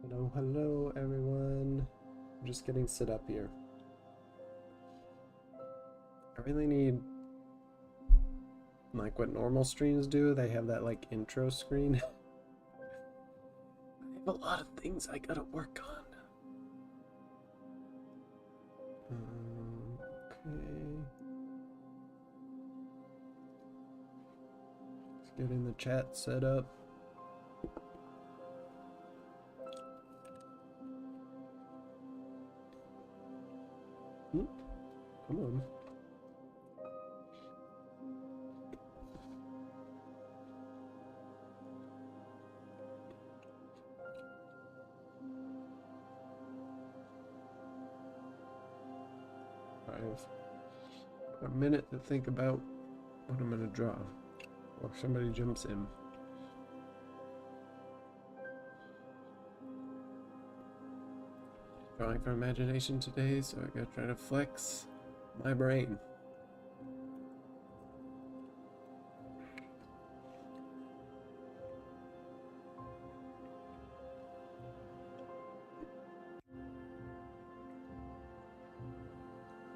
Hello, hello everyone. I'm just getting set up here. I really need like what normal streams do. They have that like intro screen. I have a lot of things I gotta work on. Okay. Let's get in the chat set up. Come on. I have a minute to think about what I'm gonna draw, or somebody jumps in. Drawing for imagination today, so I gotta try to flex my brain.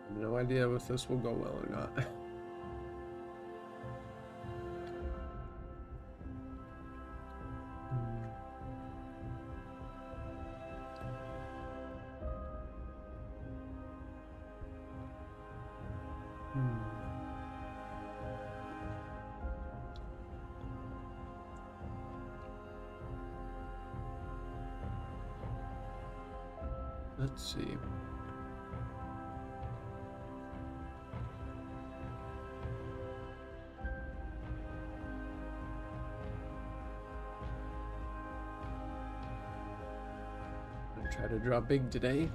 I have no idea if this will go well or not. Let's see. I'm gonna try to draw big today.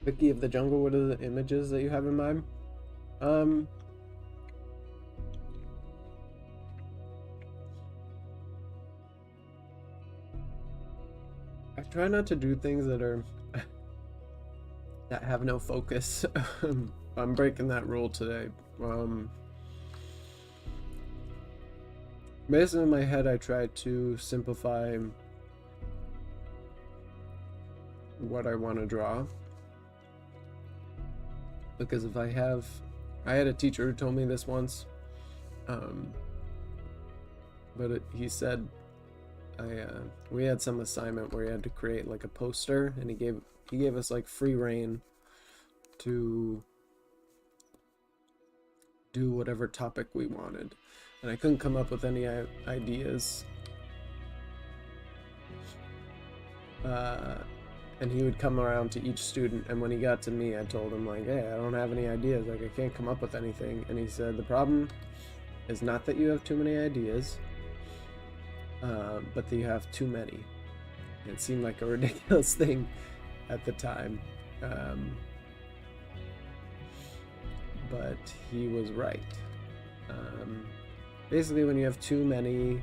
Vicky of the Jungle, what are the images that you have in mind? I try not to do things that are that have no focus. I'm breaking that rule today. Basically in my head I try to simplify what I want to draw. Because if I had a teacher who told me this once, but he said we had some assignment where he had to create like a poster, and he gave us like free reign to do whatever topic we wanted, and I couldn't come up with any ideas. And he would come around to each student, and when he got to me, I told him like, hey, I don't have any ideas, like I can't come up with anything. And he said, the problem is not that you have too many ideas, but that you have too many. It seemed like a ridiculous thing at the time, but he was right. Basically, when you have too many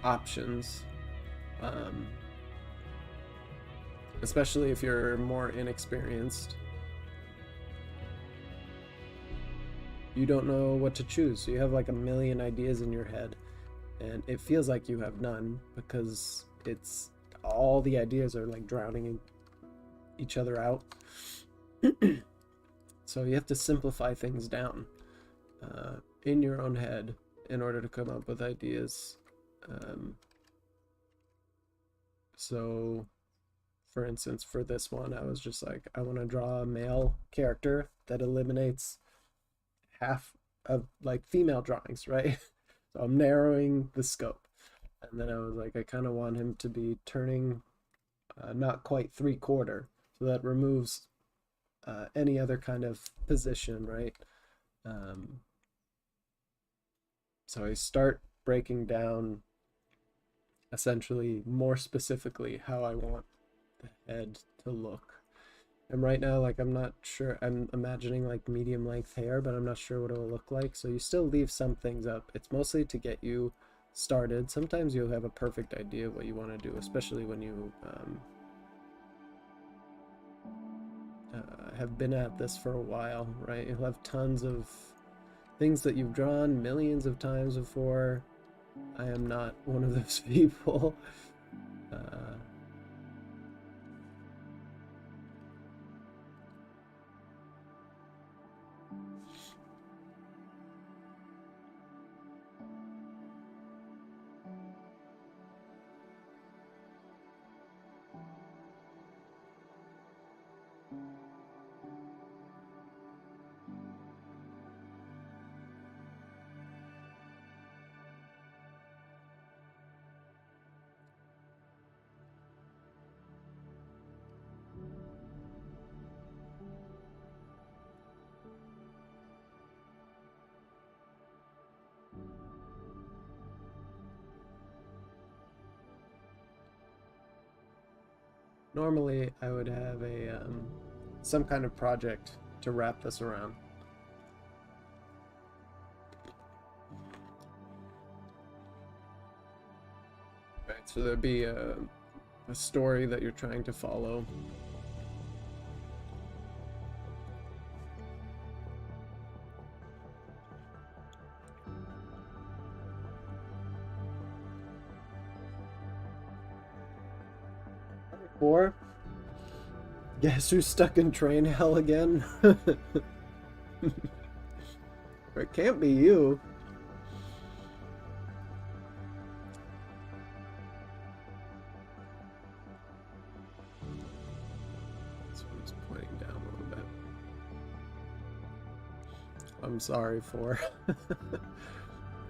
options, especially if you're more inexperienced, you don't know what to choose. So you have like a million ideas in your head, and it feels like you have none because it's all the ideas are like drowning in each other out. So you have to simplify things down in your own head in order to come up with ideas. Um, so, for instance, for this one, I was just like, I want to draw a male character that eliminates half of like female drawings, right? So I'm narrowing the scope. And then I was like, I kind of want him to be turning not quite 3/4. So that removes any other kind of position, right? Um, so I start breaking down essentially more specifically how I want the head to look. And right now, like, I'm not sure, I'm imagining like medium length hair, but I'm not sure what it will look like. So you still leave some things up. It's mostly to get you started. Sometimes you'll have a perfect idea of what you want to do, especially when you have been at this for a while, right? You'll have tons of things that you've drawn millions of times before. I am not one of those people. Uh, Normally, I would have a some kind of project to wrap this around. Right, so there'd be a story that you're trying to follow. Or, guess who's stuck in train hell again? It can't be you. This one's pointing down a little bit. I'm sorry for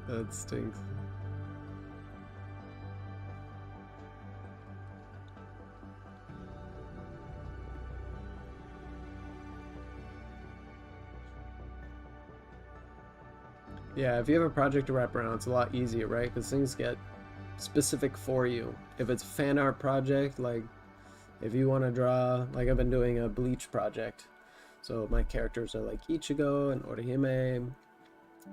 that stinks. Yeah, if you have a project to wrap around, it's a lot easier, right? Because things get specific for you. If it's a fan art project, like if you want to draw, like I've been doing a Bleach project, so my characters are like Ichigo and Orihime,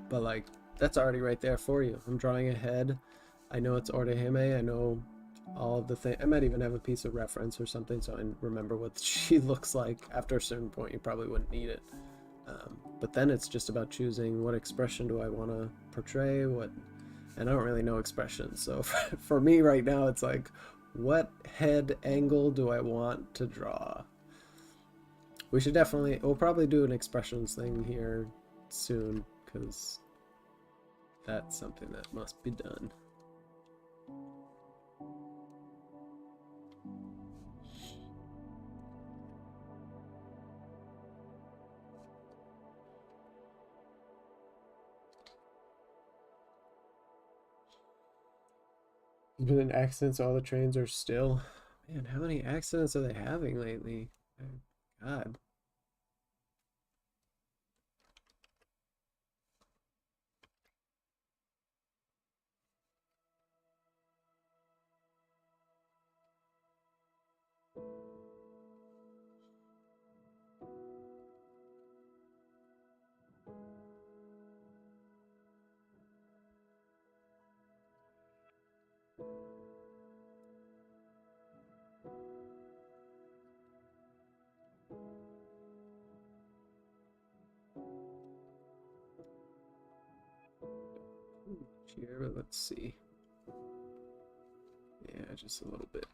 but like that's already right there for you. I'm drawing a head. I know it's Orihime. I know all of the things. I might even have a piece of reference or something so I remember what she looks like. After a certain point, you probably wouldn't need it. But then it's just about choosing what expression do I want to portray, what, and I don't really know expressions. So for me right now, it's like, what head angle do I want to draw? We should definitely, we'll probably do an expressions thing here soon because that's something that must be done. There's been an accident, so all the trains are still. Man, how many accidents are they having lately? God. here, but let's see. Yeah, just a little bit.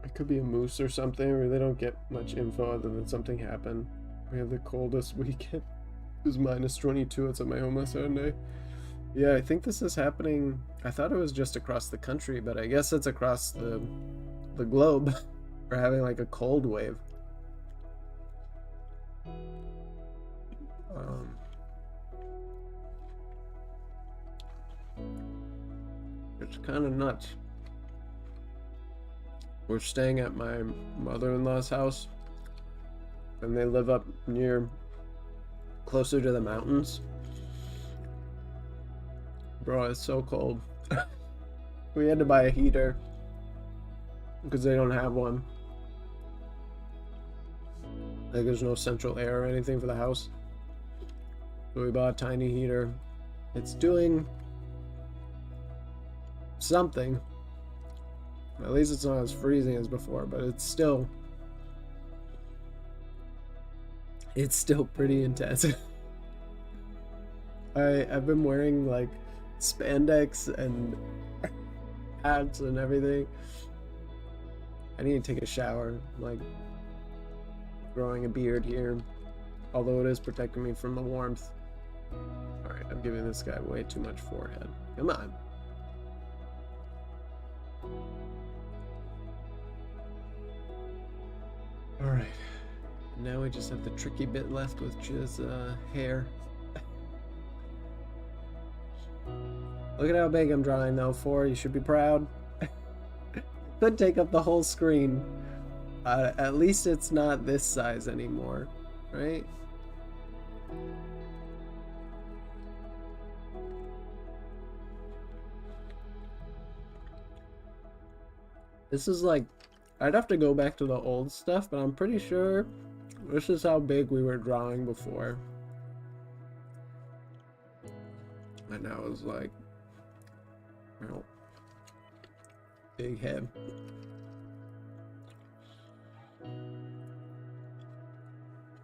It could be a moose or something. We really don't get much info other than something happened. We have the coldest weekend. It was minus 22. It's at my home on Sunday. Yeah, I think this is happening. I thought it was just across the country, but I guess it's across the globe. We're having like a cold wave. It's kind of nuts. We're staying at my mother-in-law's house, and they live up near, closer to the mountains. Bro, it's so cold. We had to buy a heater because they don't have one. Like, there's no central air or anything for the house. So we bought a tiny heater. It's doing something. At least it's not as freezing as before, but it's still pretty intense. I've been wearing like spandex and hats and everything. I need to take a shower. I'm, like, growing a beard here, although it is protecting me from the warmth. Alright, I'm giving this guy way too much forehead. Come on. Alright, now we just have the tricky bit left, which is hair. Look at how big I'm drawing though, 4. You should be proud. Could take up the whole screen. At least it's not this size anymore, right? This is like, I'd have to go back to the old stuff, but I'm pretty sure this is how big we were drawing before. And now it's like, well, big head.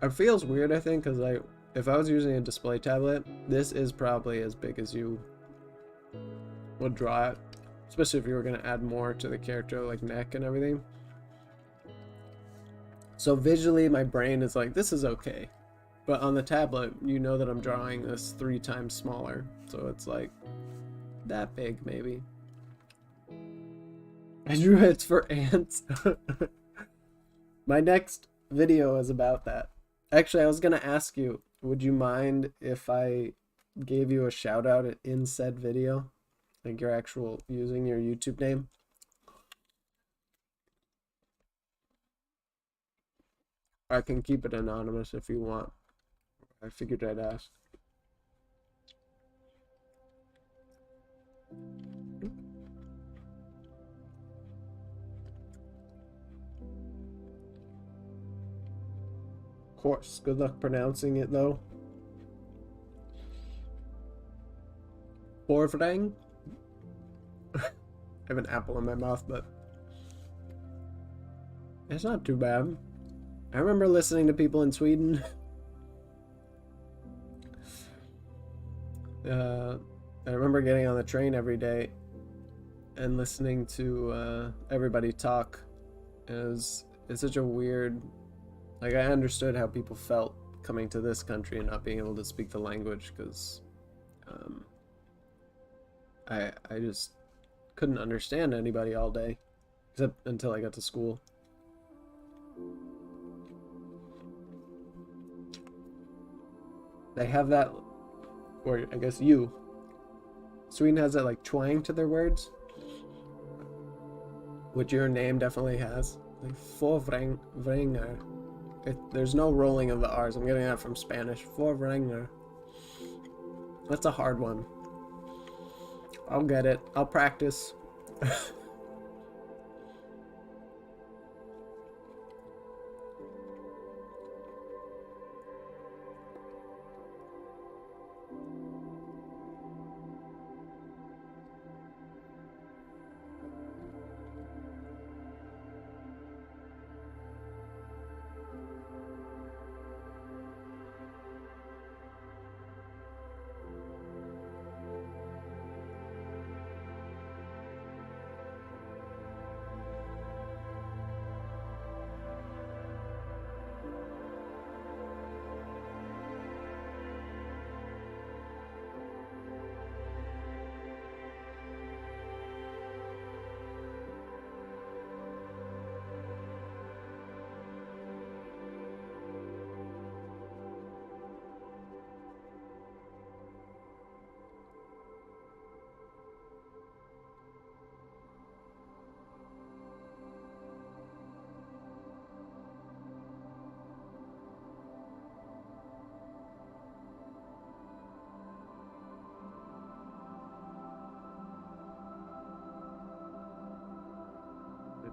It feels weird, I think, because if I was using a display tablet, this is probably as big as you would draw it. Especially if you were going to add more to the character, like neck and everything. So visually, my brain is like, this is okay. But on the tablet, you know that I'm drawing this 3 times smaller. So it's like, that big, maybe. I drew it for ants. My next video is about that. Actually, I was going to ask you, would you mind if I gave you a shout out in said video? Like your actual, using your YouTube name? I can keep it anonymous if you want. I figured I'd ask. Of course. Good luck pronouncing it though. Borvrang? I have an apple in my mouth, but it's not too bad. I remember listening to people in Sweden. I remember getting on the train every day and listening to everybody talk. It's such a weird, like, I understood how people felt coming to this country and not being able to speak the language, because I just couldn't understand anybody all day, except until I got to school. They have that, or I guess Sweden has that like twang to their words. which your name definitely has. Like Vorvrenger. There's no rolling of the R's. I'm getting that from Spanish. Vorvrenger. That's a hard one. I'll get it. I'll practice.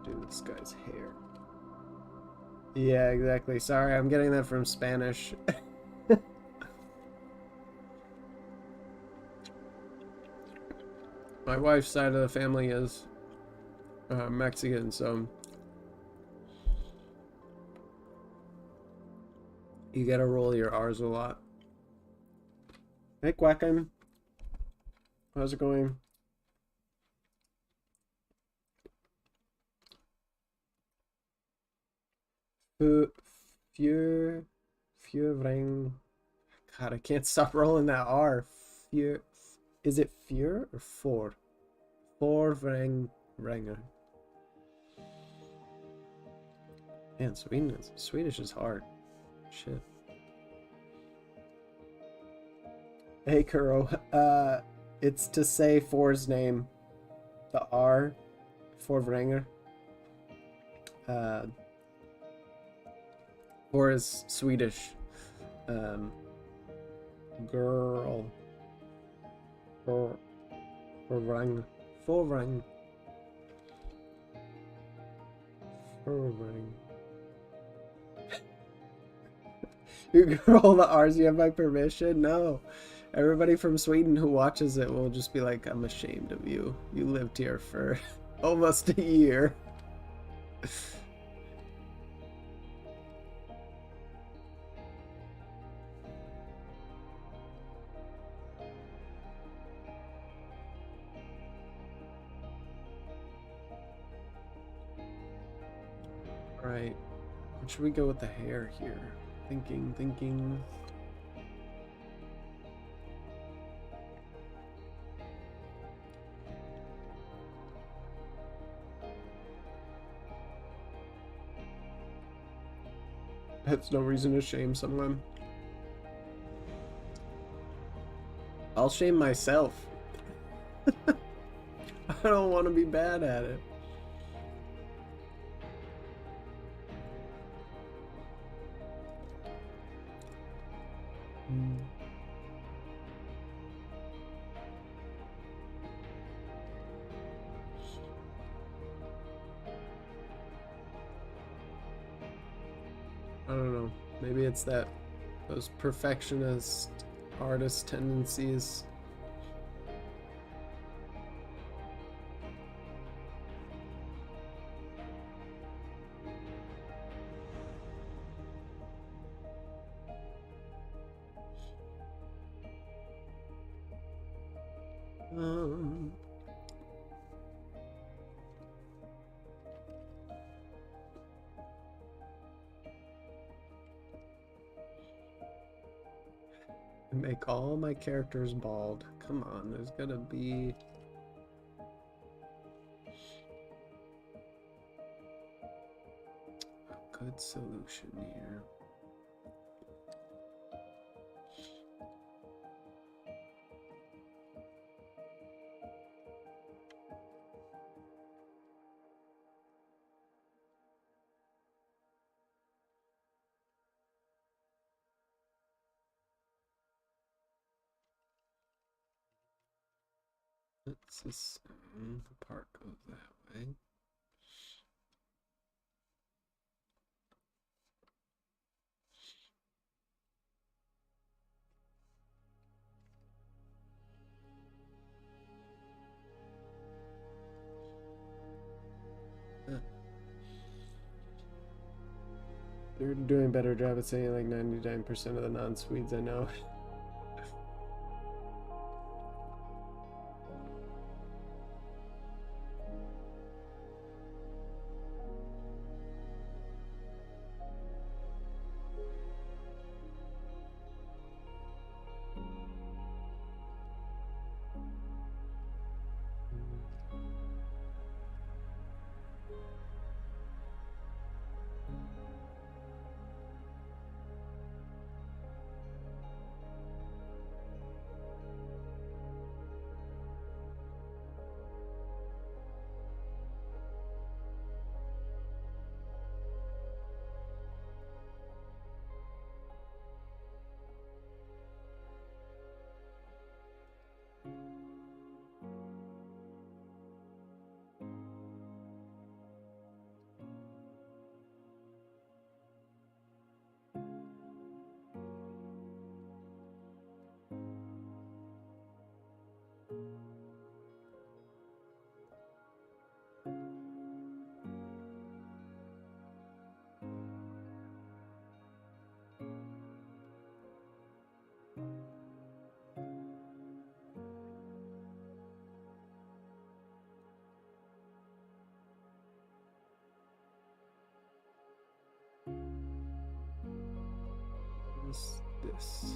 Do this guy's hair. Yeah, exactly. Sorry, I'm getting that from Spanish. My wife's side of the family is Mexican, so you gotta roll your R's a lot. Hey, Quackin. How's it going? Fjörvring. God, I can't stop rolling that R. Is it Fjör or For? Forvränger. Man, Swedish is hard. Shit. Hey, Kuro. It's to say For's name. The R. Forvränger. For is Swedish. Girl. Forvrang. Forvrang. Forvrang. You can roll the R's, you have my permission? No. Everybody from Sweden who watches it will just be like, I'm ashamed of you. You lived here for almost a year. Right. What should we go with the hair here? Thinking. That's no reason to shame someone. I'll shame myself. I don't want to be bad at it. I don't know. Maybe it's those perfectionist artist tendencies. Make all my characters bald. Come on, there's gotta be... a good solution here. Let's assume the park goes that way. They're doing a better job at saying like 99% of the non-Swedes I know. What's this?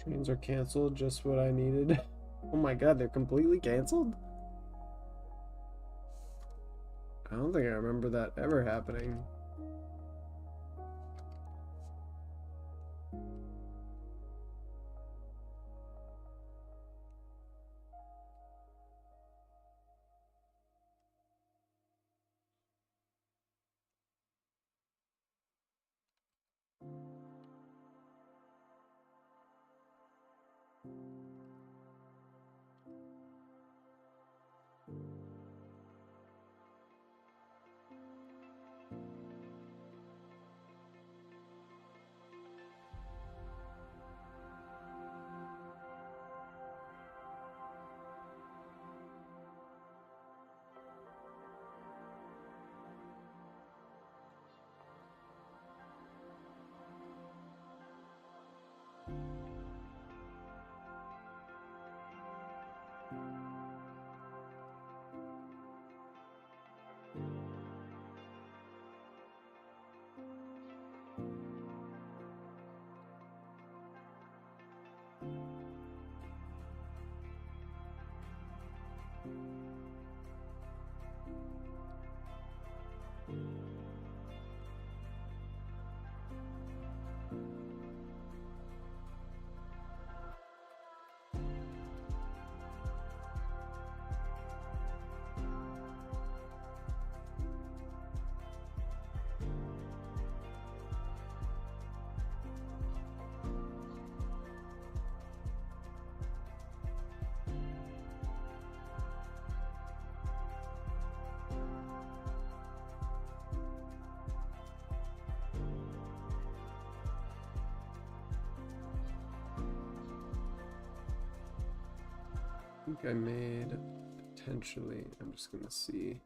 Trains are canceled, just what I needed. Oh my god, they're completely canceled? I don't think I remember that ever happening. I think I made potentially, I'm just gonna see.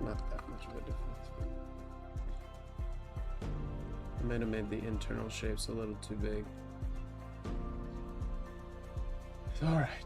Not that much of a difference. But I might have made the internal shapes a little too big. It's alright.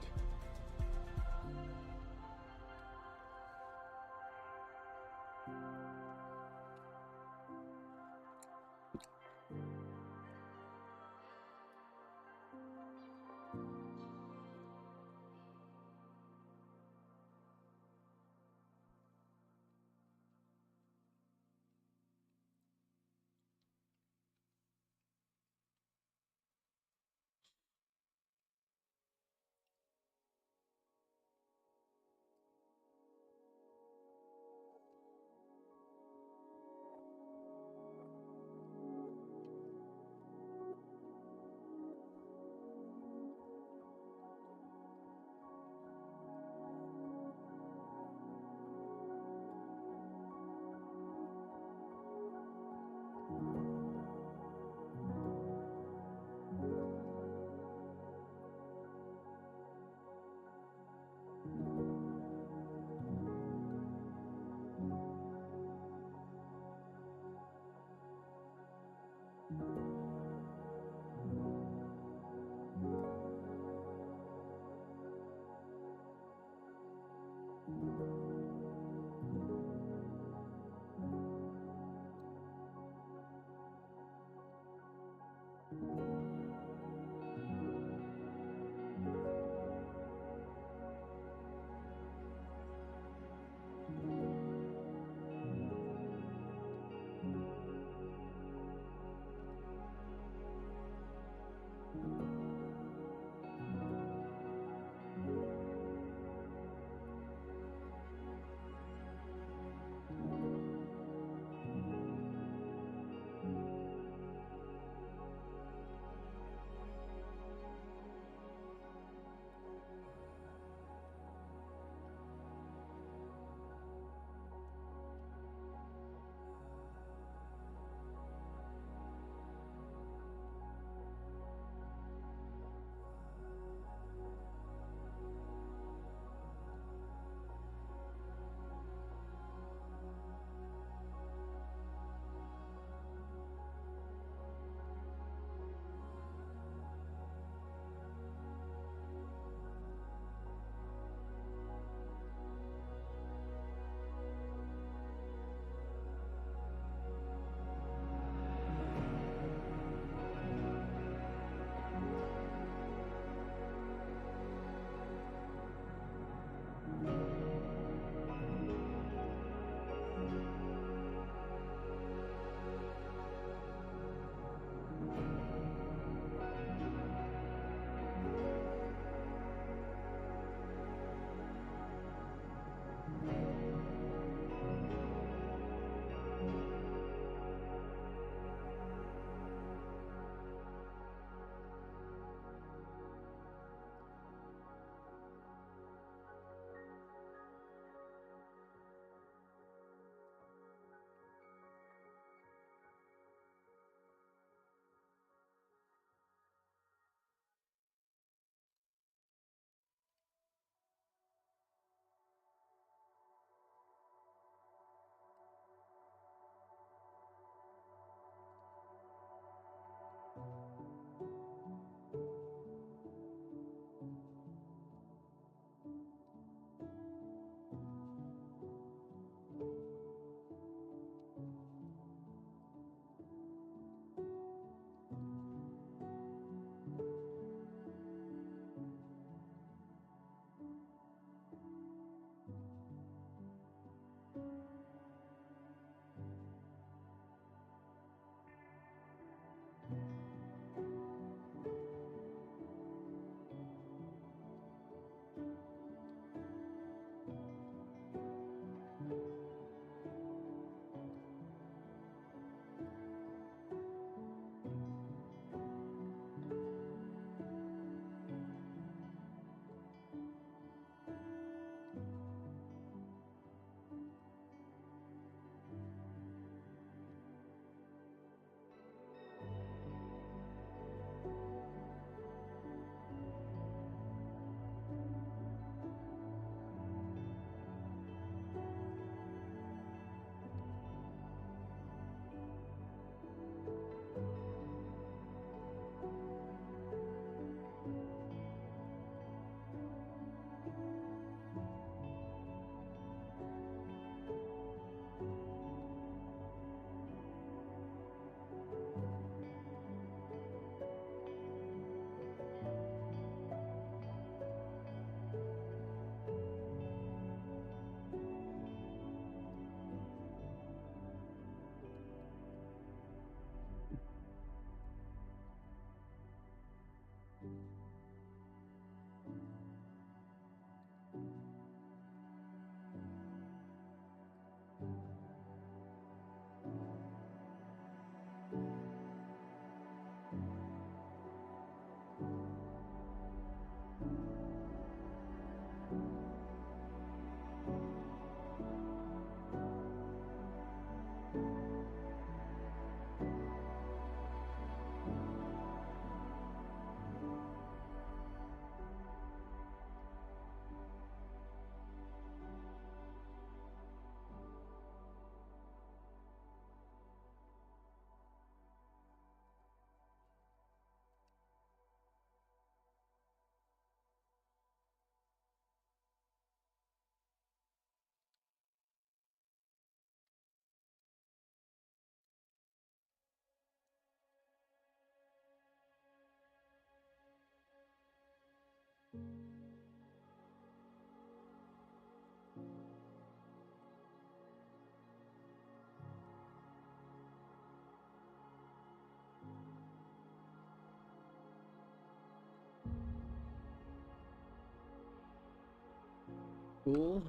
Cool.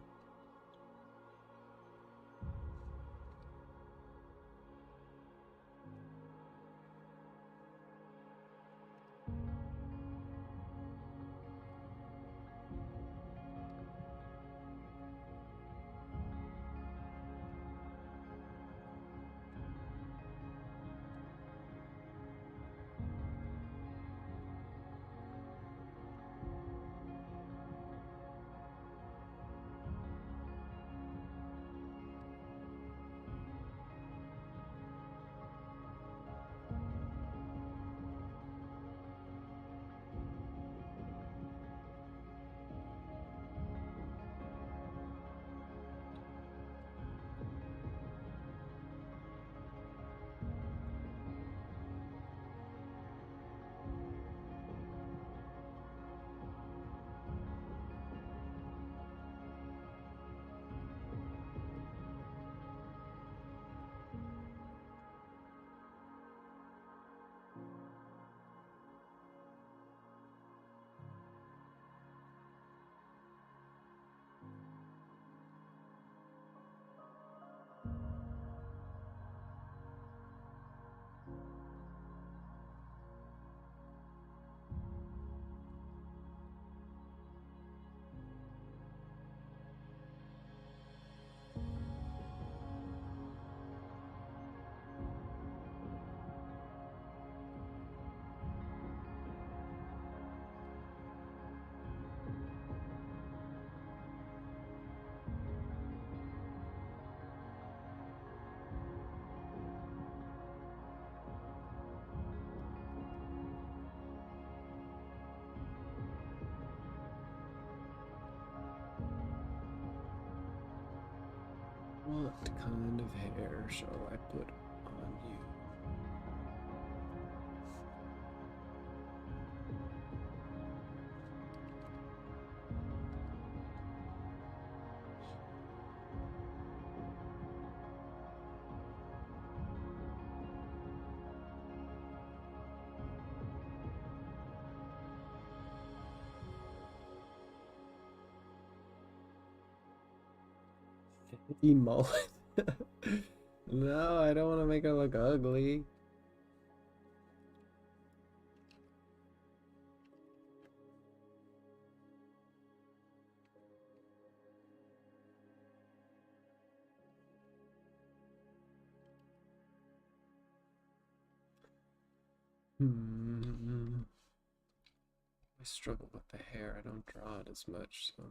What kind of hair shall I put on you? Emo. No, I don't want to make her look ugly. I struggle with the hair. I don't draw it as much, so.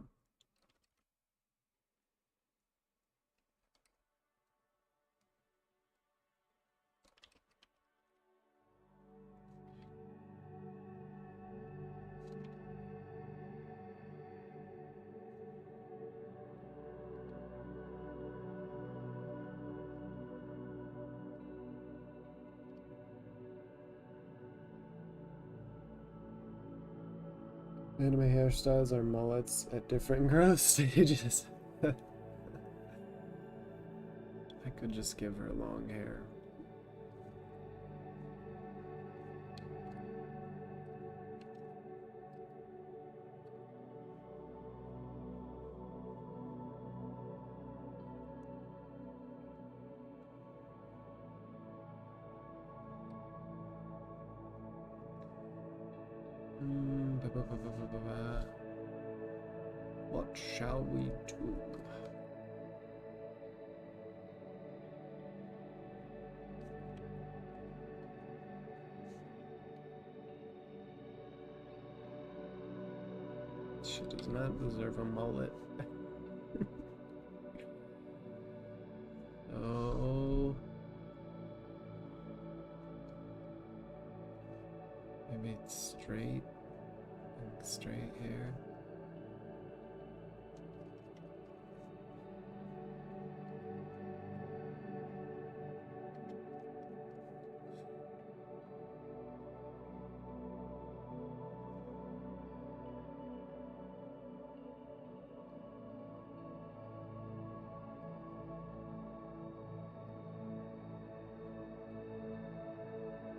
Anime hairstyles are mullets at different growth stages. I could just give her long hair. What shall we do? She does not deserve a mullet. Oh. Maybe it's straight. Straight hair.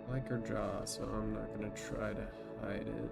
I like her jaw, so I'm not gonna try to hide it.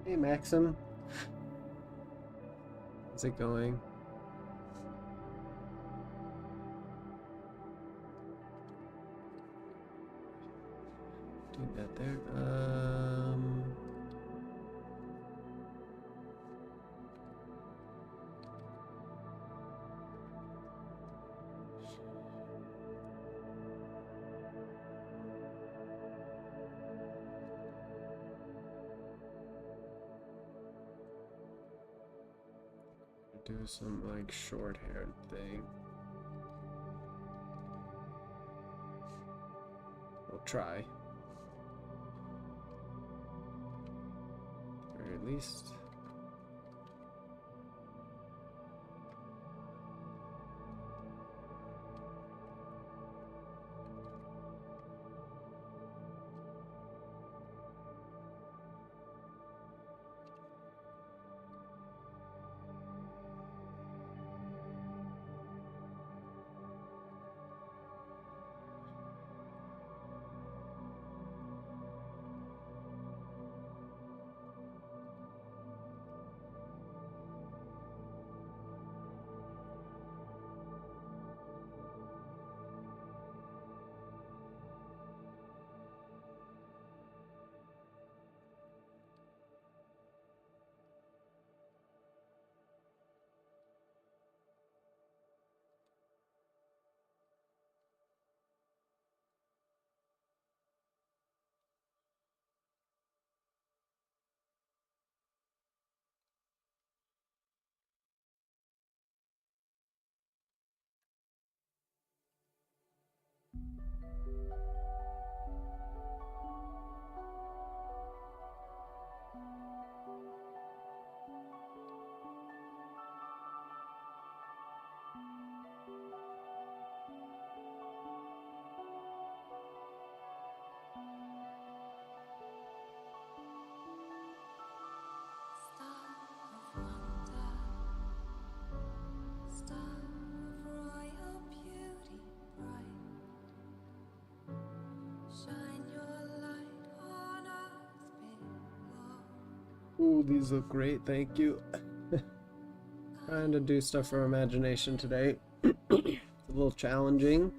Hey Maxim, how's it going? Do that there. Do some like short-haired thing. We'll try. Or at least. Ooh, these look great, thank you. Trying to do stuff for imagination today. It's a little challenging.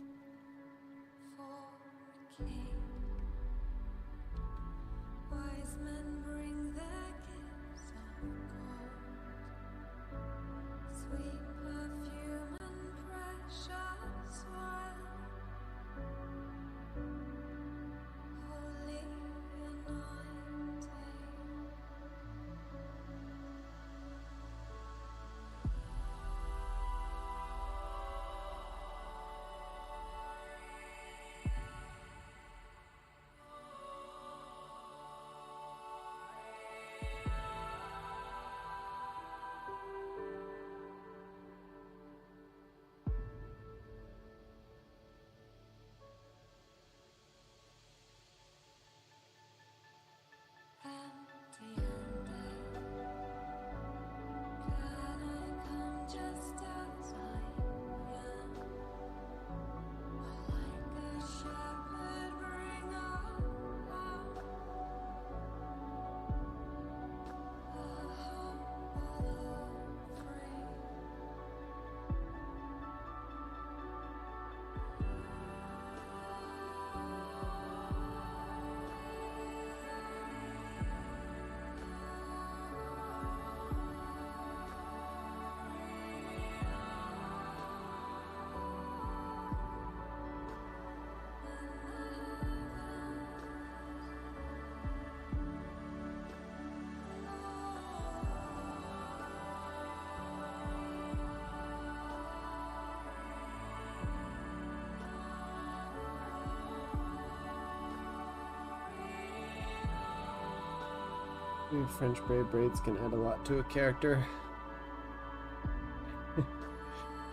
French braid braids can add a lot to a character.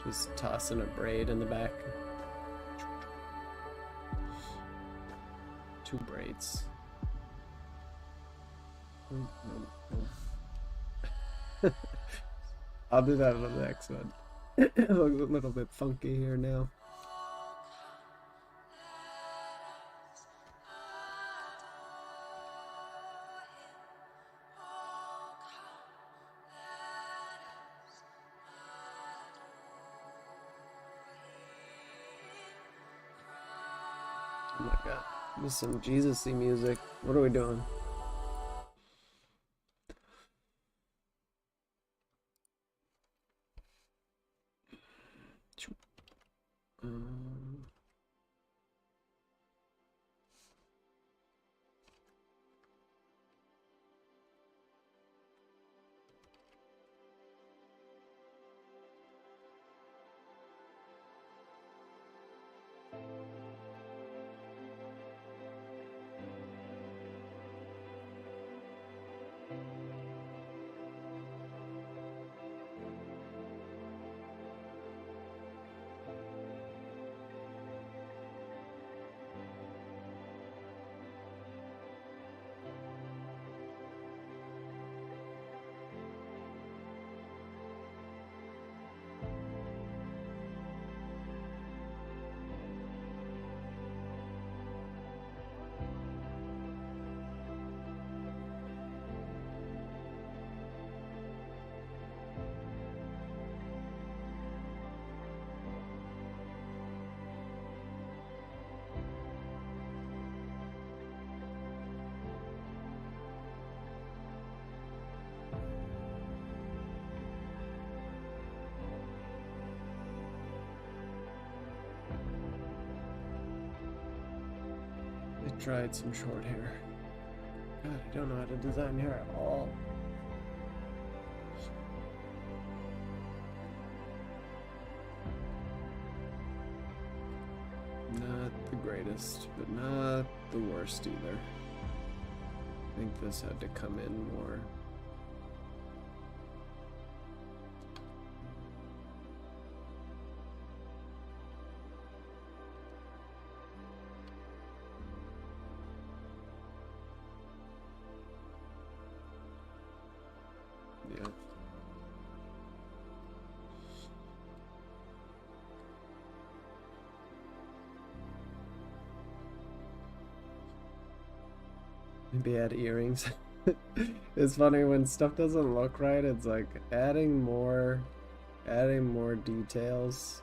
Just tossing a braid in the back. 2 braids. I'll do that on the next one. It looks a little bit funky here now. Oh my god. This is some Jesus-y music. What are we doing? Um, I tried some short hair. God, I don't know how to design hair at all. Not the greatest, but not the worst either. I think this had to come in more. Yeah. Maybe add earrings. It's funny when stuff doesn't look right, it's like adding more details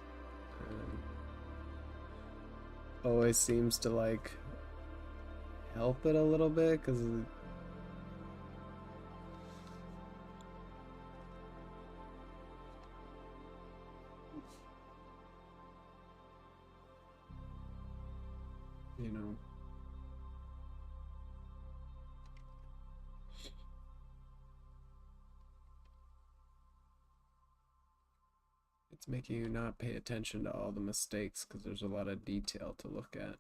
always seems to like help it a little bit, because you know, it's making you not pay attention to all the mistakes because there's a lot of detail to look at,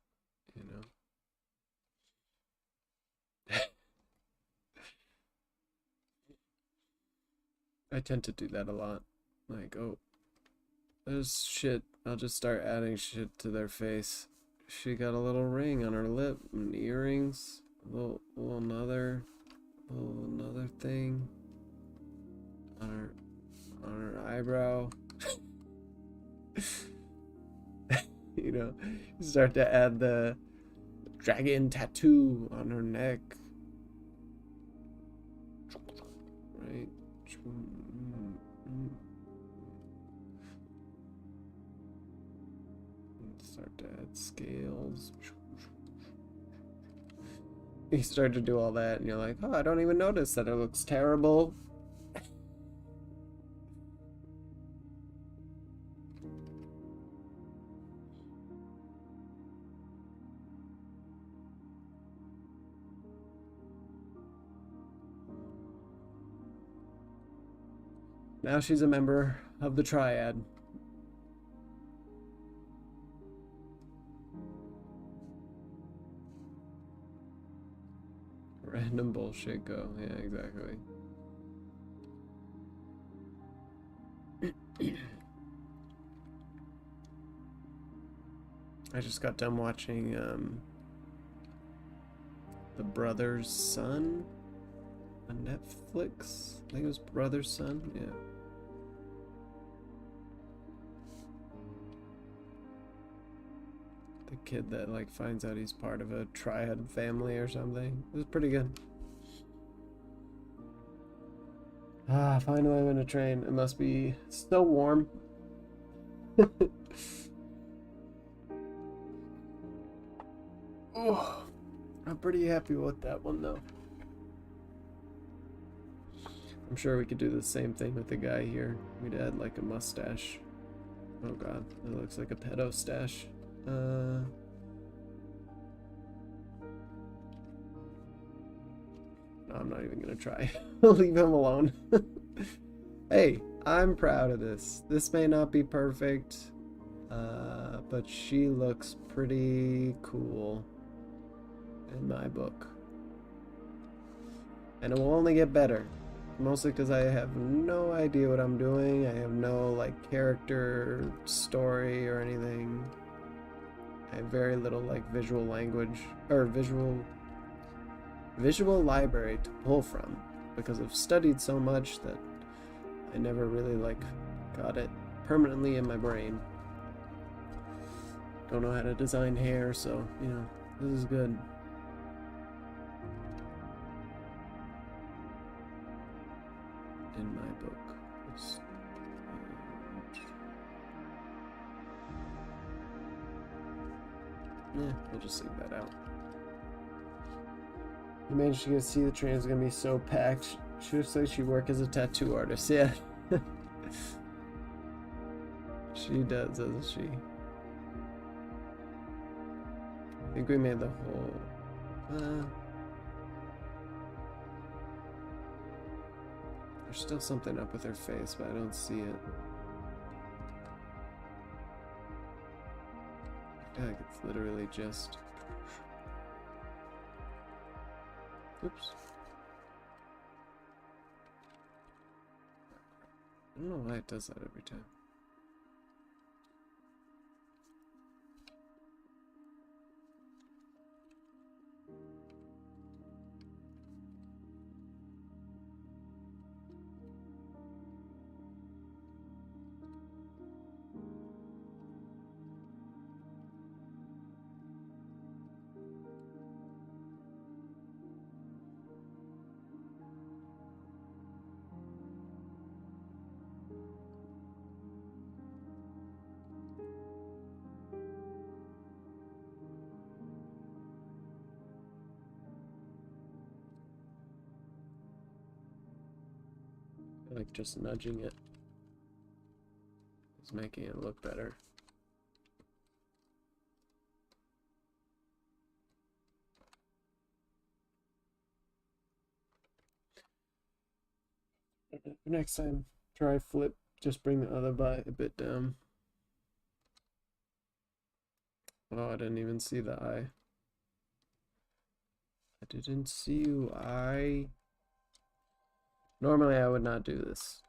you know. I tend to do that a lot. Like, oh, there's shit. I'll just start adding shit to their face. She got a little ring on her lip and earrings. Another thing on her eyebrow. You know, you start to add the dragon tattoo on her neck. Right? Start to add scales. You start to do all that and you're like, oh, I don't even notice that it looks terrible. Now she's a member of the Triad. Random bullshit go. Yeah, exactly. I just got done watching The Brother's Son on Netflix. I think it was Brother's Son. Yeah. The kid that like finds out he's part of a triad family or something. It was pretty good. Ah, finally I'm in a train. It must be so warm. Oh, I'm pretty happy with that one though. I'm sure we could do the same thing with the guy here. We'd add like a mustache. Oh god, that looks like a pedo stash. No, I'm not even gonna try. I'll leave him alone. Hey, I'm proud of this. This may not be perfect, but she looks pretty cool in my book. And it will only get better. Mostly because I have no idea what I'm doing. I have no like character story or anything. I have very little like visual language or visual library to pull from because I've studied so much that I never really like got it permanently in my brain. Don't know how to design hair, so you know, this is good. In my book. Yeah, we'll just leave that out. You managed to see the train is gonna be so packed. She looks like she work as a tattoo artist. Yeah. She does, doesn't she? I think we made the whole... there's still something up with her face, but I don't see it. I feel like it's literally just... Oops. I don't know why it does that every time. Like just nudging it is making it look better. Next time, try flip. Just bring the other by a bit down. Oh, I didn't even see the eye. I didn't see you, eye. Normally I would not do this.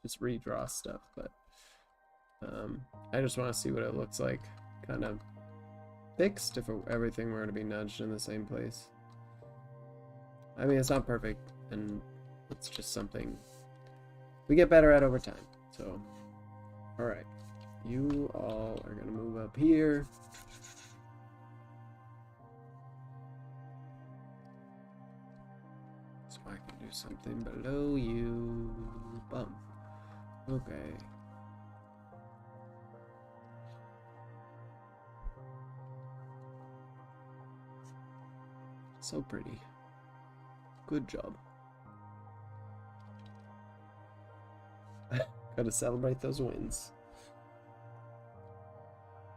Just redraw stuff, but I just want to see what it looks like kind of fixed if everything were to be nudged in the same place. I mean, it's not perfect, and it's just something we get better at over time. So, alright. You all are gonna move up here. So I can do something below you. Bump. Okay. So pretty. Good job. Gotta celebrate those wins.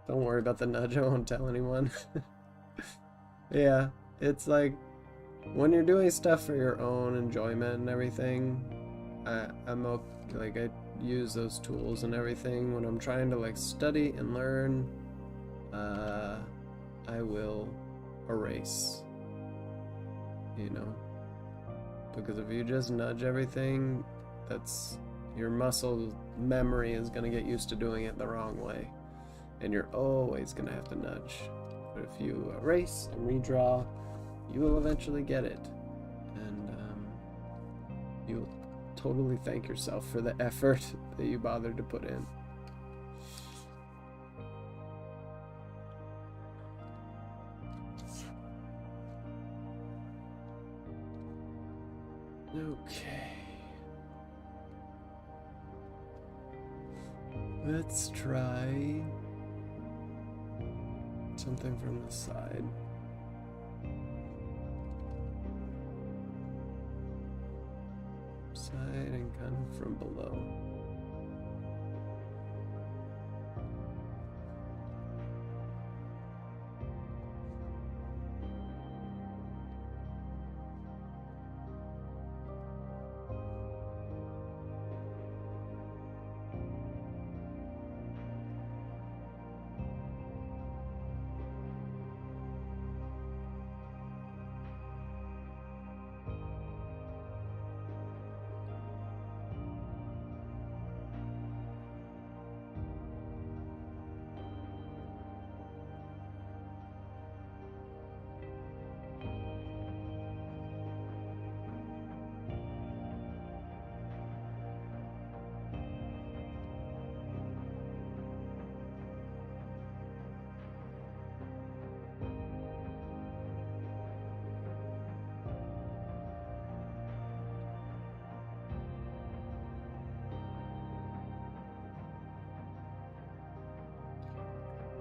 Don't worry about the nudge, I won't tell anyone. Yeah, it's like when you're doing stuff for your own enjoyment and everything, I'm okay, like I use those tools and everything. When I'm trying to like study and learn, I will erase, you know, because if you just nudge everything, that's your muscle memory is going to get used to doing it the wrong way, and you're always going to have to nudge. But if you erase and redraw, you will eventually get it, and you'll totally thank yourself for the effort that you bothered to put in. Okay. Let's try something from the side. from below.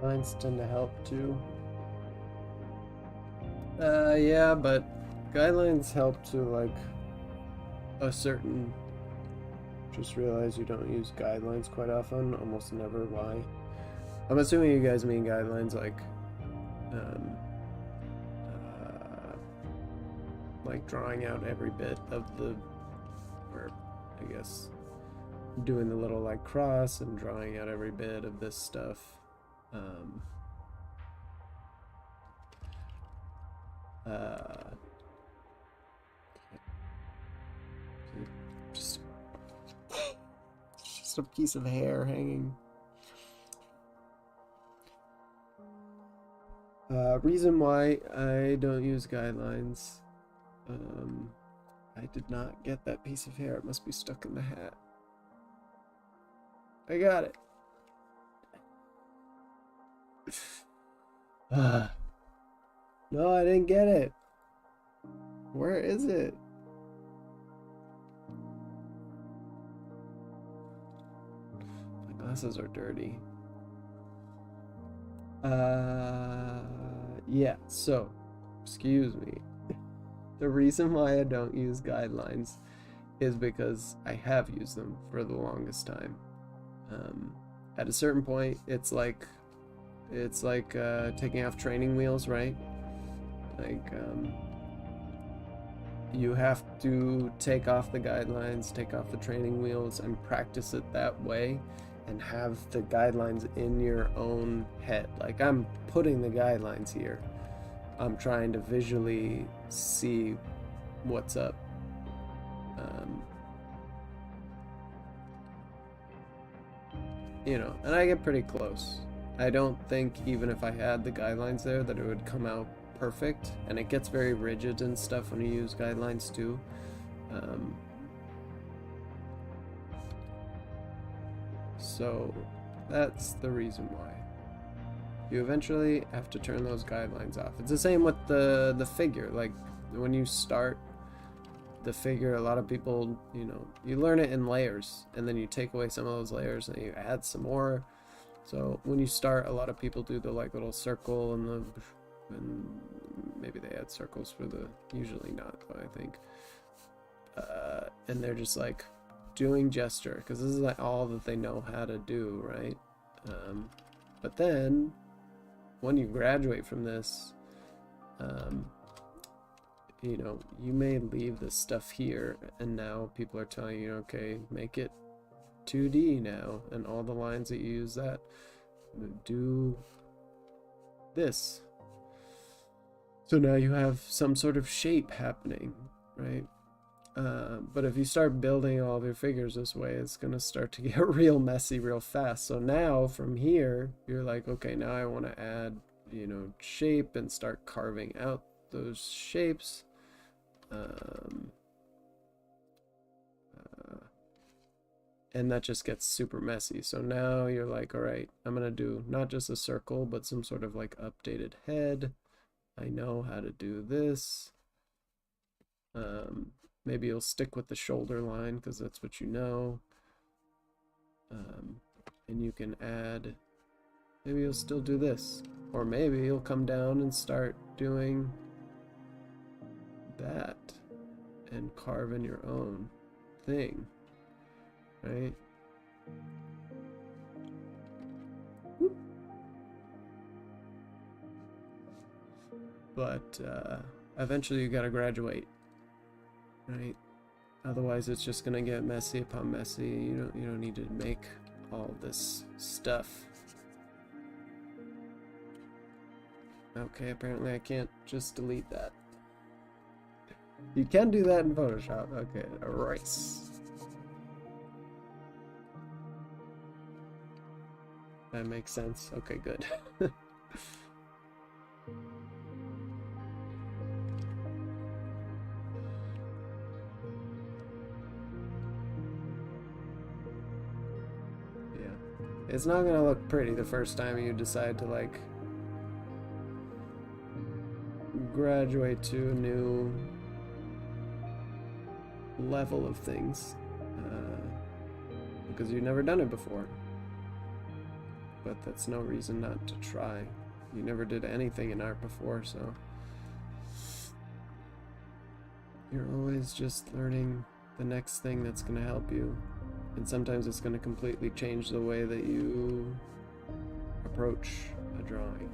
Lines tend to help too. Yeah, but guidelines help to like a certain. Just realize you don't use guidelines quite often, almost never. Why? I'm assuming you guys mean guidelines um, like drawing out every bit of the, or I guess doing the little like cross and drawing out every bit of this stuff. Just, just a piece of hair hanging. Reason why I don't use guidelines. I did not get that piece of hair. It must be stuck in the hat. I got it. No, I didn't get it. Where is it? My glasses are dirty. Yeah, so, excuse me. The reason why I don't use guidelines is because I have used them for the longest time. At a certain point, it's like taking off training wheels, right? Like, you have to take off the guidelines, take off the training wheels, and practice it that way, and have the guidelines in your own head. Like, I'm putting the guidelines here. I'm trying to visually see what's up. You know, and I get pretty close. I don't think even if I had the guidelines there that it would come out perfect, and it gets very rigid and stuff when you use guidelines too. So that's the reason why. You eventually have to turn those guidelines off. It's the same with the figure. Like when you start the figure, a lot of people, you know, you learn it in layers, and then you take away some of those layers and you add some more. So when you start, a lot of people do the like little circle and maybe they add circles for the, usually not though, I think. And they're just like doing gesture because this is like all that they know how to do, right? But then when you graduate from this, you know, you may leave this stuff here, and now people are telling you, okay, make it 2D now, and all the lines that you use that do this. So now you have some sort of shape happening, right? But if you start building all of your figures this way, it's gonna start to get real messy real fast. So now from here, you're like, okay, now I want to add, you know, shape and start carving out those shapes. And that just gets super messy. So now you're like, all right, I'm gonna do not just a circle, but some sort of like updated head. I know how to do this. Maybe you'll stick with the shoulder line because that's what you know. And you can add, maybe you'll still do this, or maybe you'll come down and start doing that and carve in your own thing. right? But eventually you gotta graduate, right? Otherwise it's just gonna get messy upon messy. You don't need to make all this stuff. Okay, apparently I can't just delete that. You can do that in Photoshop. Okay, erase. That makes sense. Okay, good. Yeah. It's not gonna look pretty the first time you decide to, like, graduate to a new level of things. Because you've never done it before. But that's no reason not to try. You never did anything in art before, so you're always just learning the next thing that's going to help you. And sometimes it's going to completely change the way that you approach a drawing.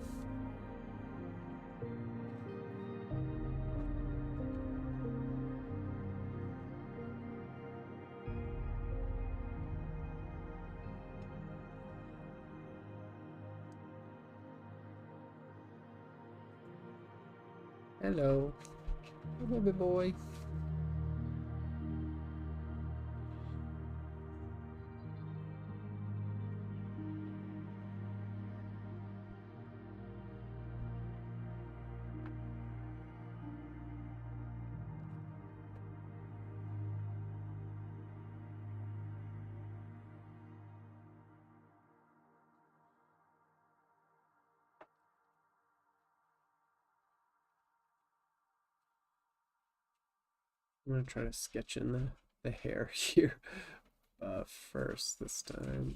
Hello, baby boy. I'm gonna try to sketch in the hair here first this time.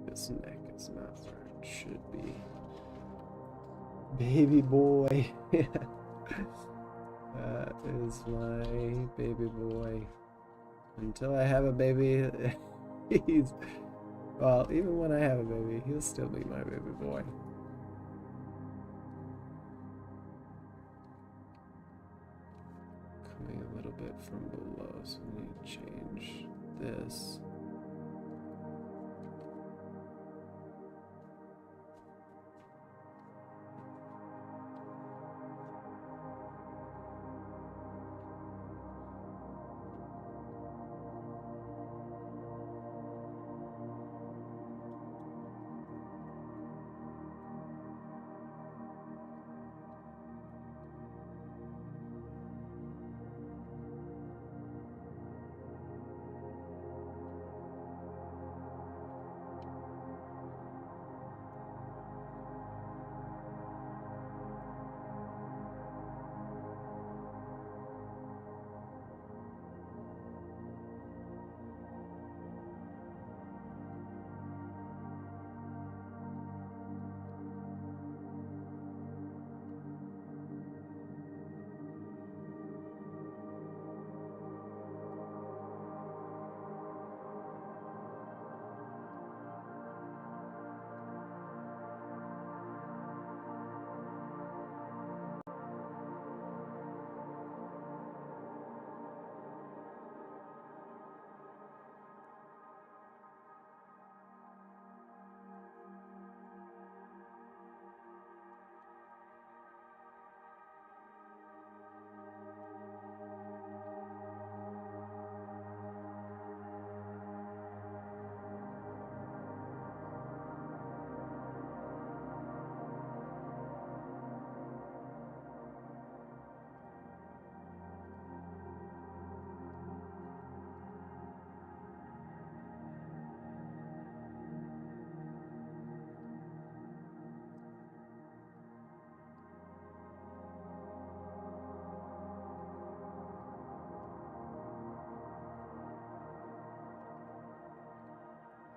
This neck is not where it should be. Baby boy. That is my baby boy. Until I have a baby, he's... Well, even when I have a baby, he'll still be my baby boy. Coming a little bit from below, so I need to change this.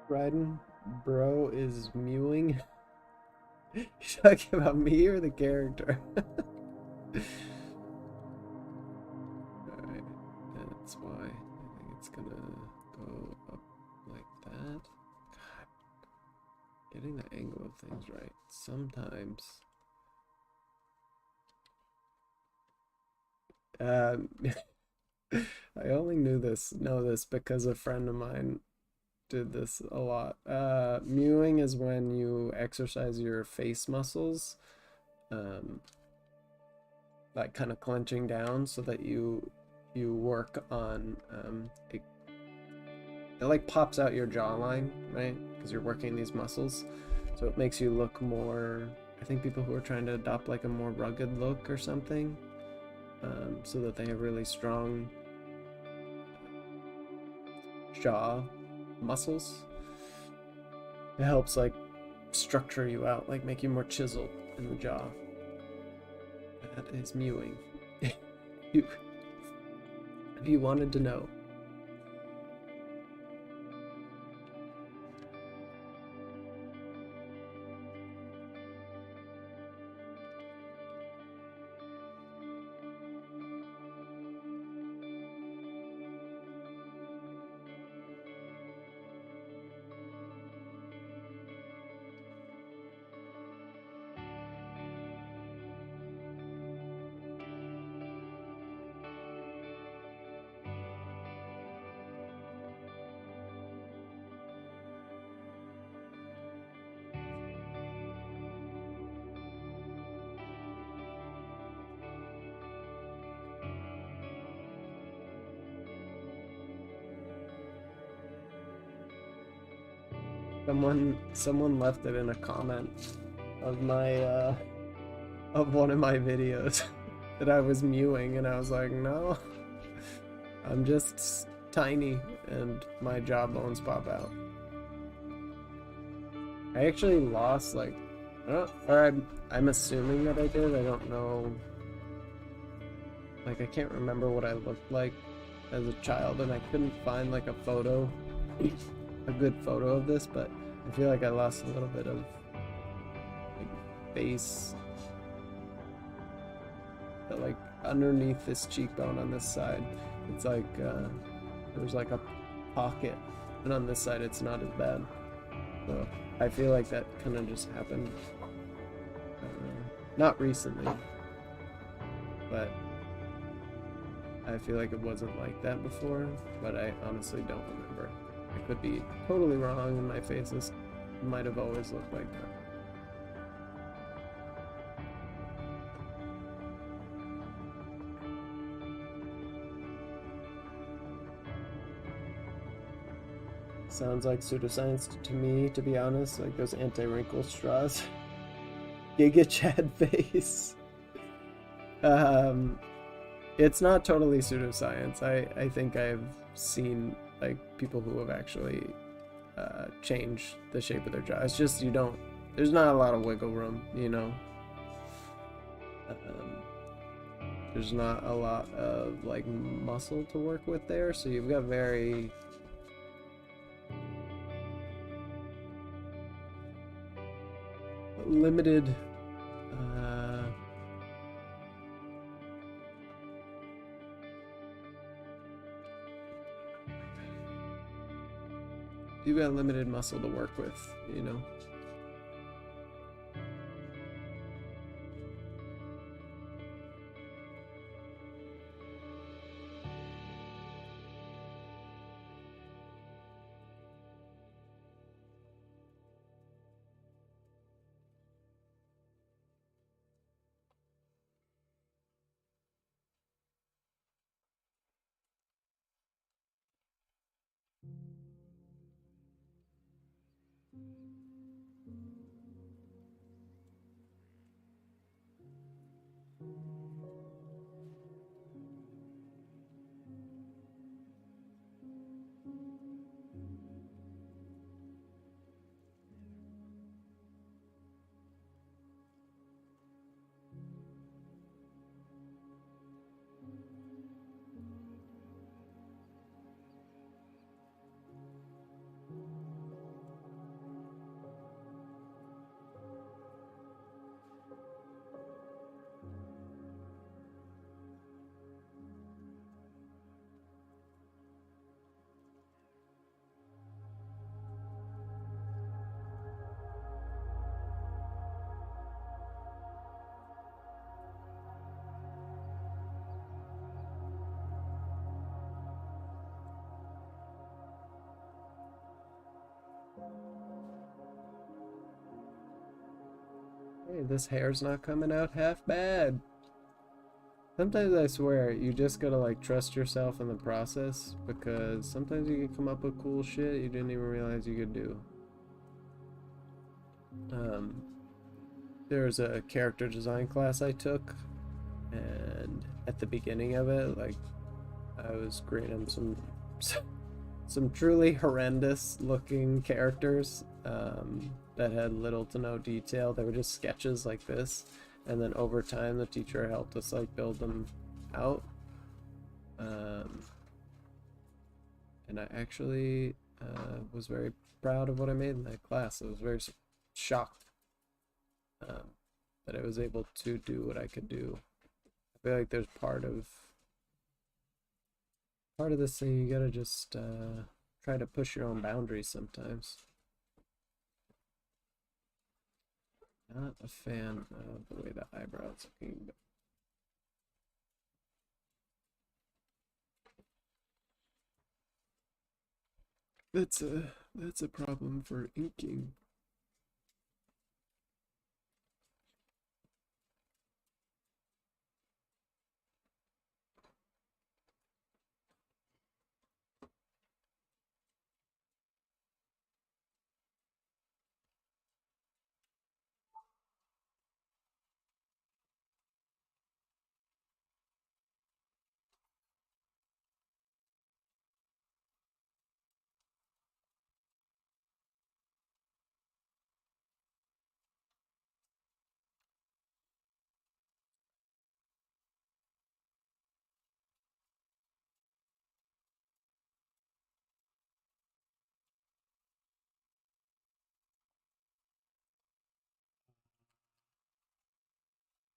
Ryden, bro is mewing. You talking about me or the character? Alright, that's why I think it's gonna go up like that. God, getting the angle of things right. Sometimes. I only know this because a friend of mine did this a lot. Mewing is when you exercise your face muscles, um, like kind of clenching down so that you work on it like pops out your jawline, right? Because you're working these muscles, so it makes you look more. I think people who are trying to adopt like a more rugged look or something, so that they have really strong jaw muscles. It helps like structure you out, like make you more chiseled in the jaw. That is mewing. you, if you wanted to know. Someone left it in a comment of my of one of my videos that I was mewing, and I was like, no, I'm just tiny and my jawbones pop out. I actually lost like, I don't, or I'm assuming that I did. I don't know. Like I can't remember what I looked like as a child, and I couldn't find like a photo, a good photo of this, but I feel like I lost a little bit of like face, but like underneath this cheekbone on this side, it's like there's like a pocket, and on this side it's not as bad. So I feel like that kind of just happened, not recently, but I feel like it wasn't like that before, but I honestly don't remember. I could be totally wrong, and my faces might have always looked like that. Sounds like pseudoscience to me, to be honest, like those anti-wrinkle straws. Giga Chad face. It's not totally pseudoscience. I think I've seen like people who have actually changed the shape of their jaw. It's just you don't. There's not a lot of wiggle room, you know. There's not a lot of like muscle to work with there, so you've got very limited you've got limited muscle to work with, you know. Hey, this hair's not coming out half bad. Sometimes I swear, you just gotta like trust yourself in the process, because sometimes you can come up with cool shit you didn't even realize you could do. There was a character design class I took, and at the beginning of it, like, I was creating some truly horrendous looking characters that had little to no detail. They were just sketches like this, and then over time the teacher helped us like build them out. And I actually was very proud of what I made in that class. I was very shocked that I was able to do what I could do. I feel like there's part of this thing, you gotta just try to push your own boundaries sometimes. Not a fan of the way the eyebrows are looking, but that's a problem for inking.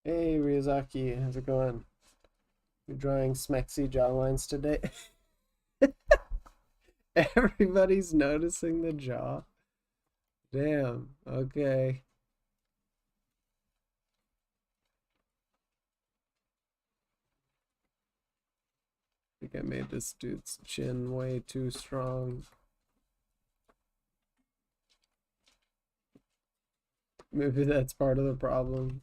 Hey Ryuzaki, how's it going? You're drawing smexy jawlines today? Everybody's noticing the jaw. Damn, okay. I think I made this dude's chin way too strong. Maybe that's part of the problem.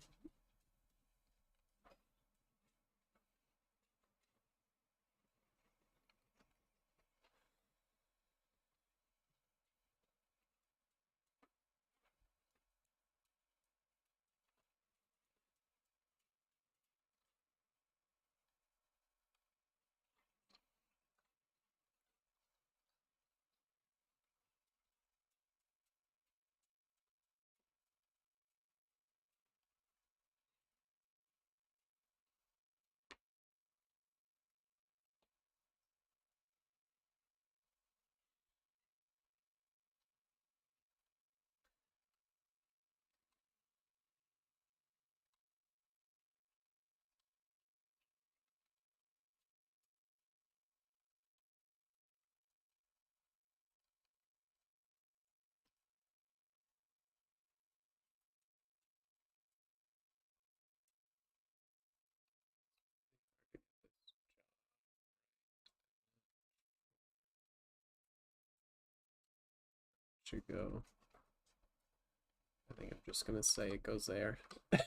Should go. I think I'm just gonna say it goes there. I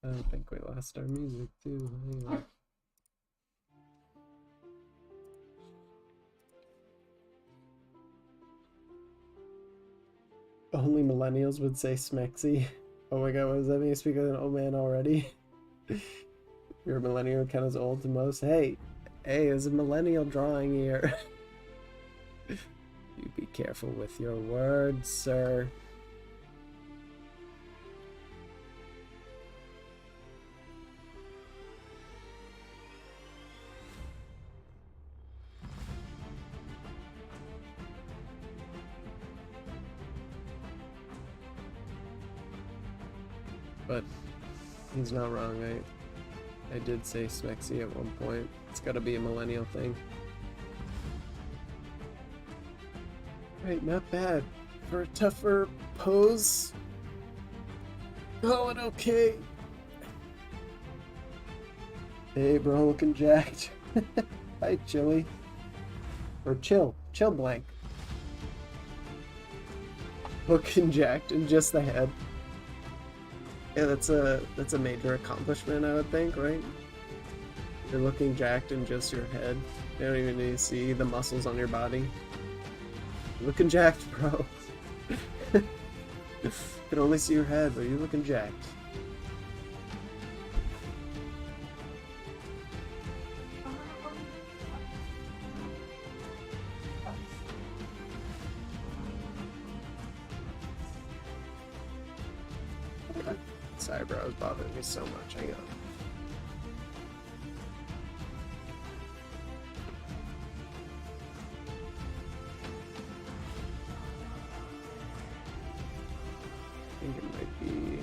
don't think we lost our music too. Anyway. Only millennials would say smexy. Oh my god, what does that mean? You speak like an old man already? You're a millennial, kind of old to most. Hey, there's a millennial drawing here. You be careful with your words, sir. But he's not wrong. I did say smexy at one point. It's gotta be a millennial thing. Right, not bad. For a tougher pose. Call it okay. Hey bro, looking jacked. Hi Chili. Or chill blank. Looking jacked in just the head. Yeah, that's a major accomplishment, I would think, right? You're looking jacked in just your head. You don't even need to see the muscles on your body. You're looking jacked, bro. You can only see your head, but you're looking jacked. This eyebrow is bothering me so much. Hang on. I think it might be.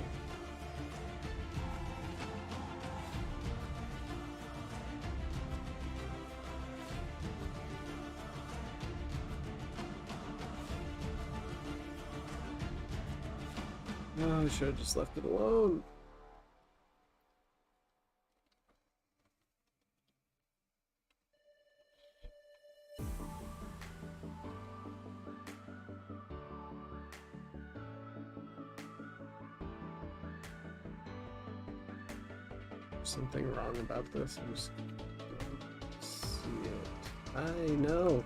Oh, I should have just left it alone. Something wrong about this. I'm just gonna see it. I know.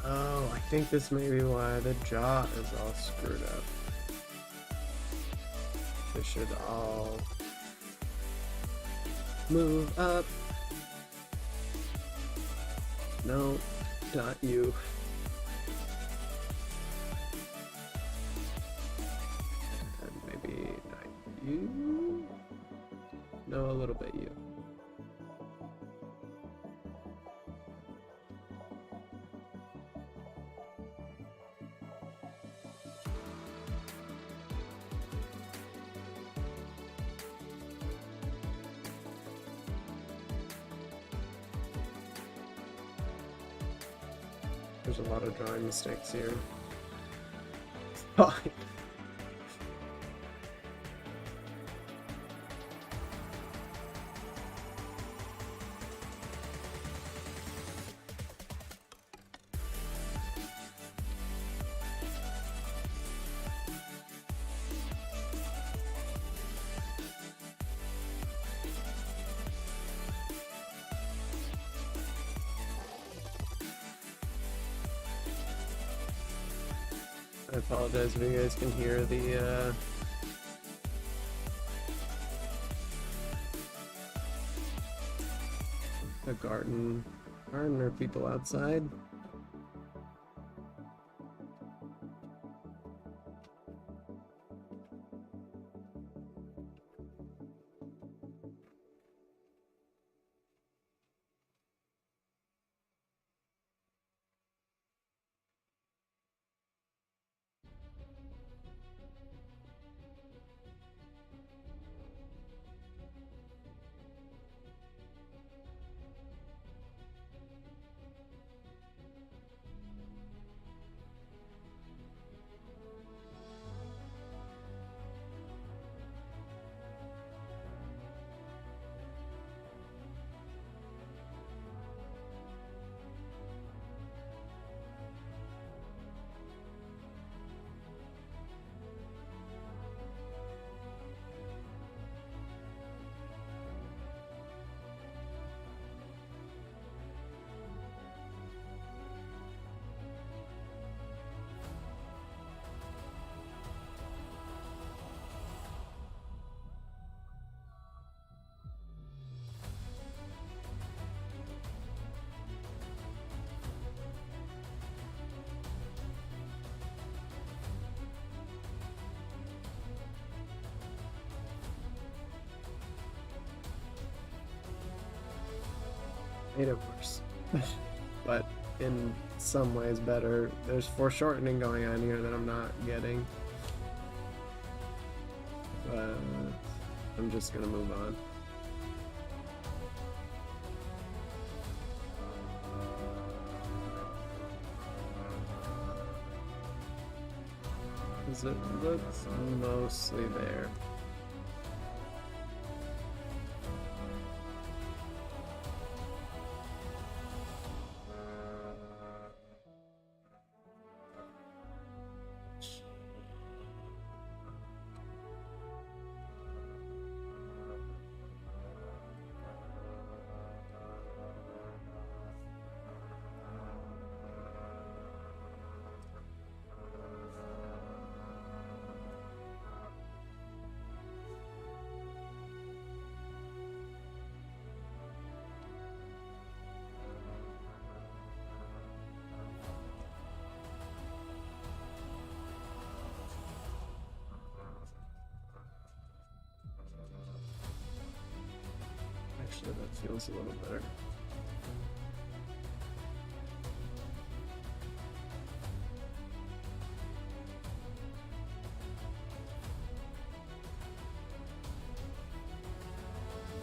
Oh, I think this may be why the jaw is all screwed up. It should all move up. No, not you. And maybe not you? No, a little bit you. There's a lot of drawing mistakes here. Fine. I apologize if you guys can hear the gardener people outside. Made it worse. But in some ways better. There's foreshortening going on here that I'm not getting. But I'm just gonna move on. Because it looks mostly there. Actually, that feels a little better.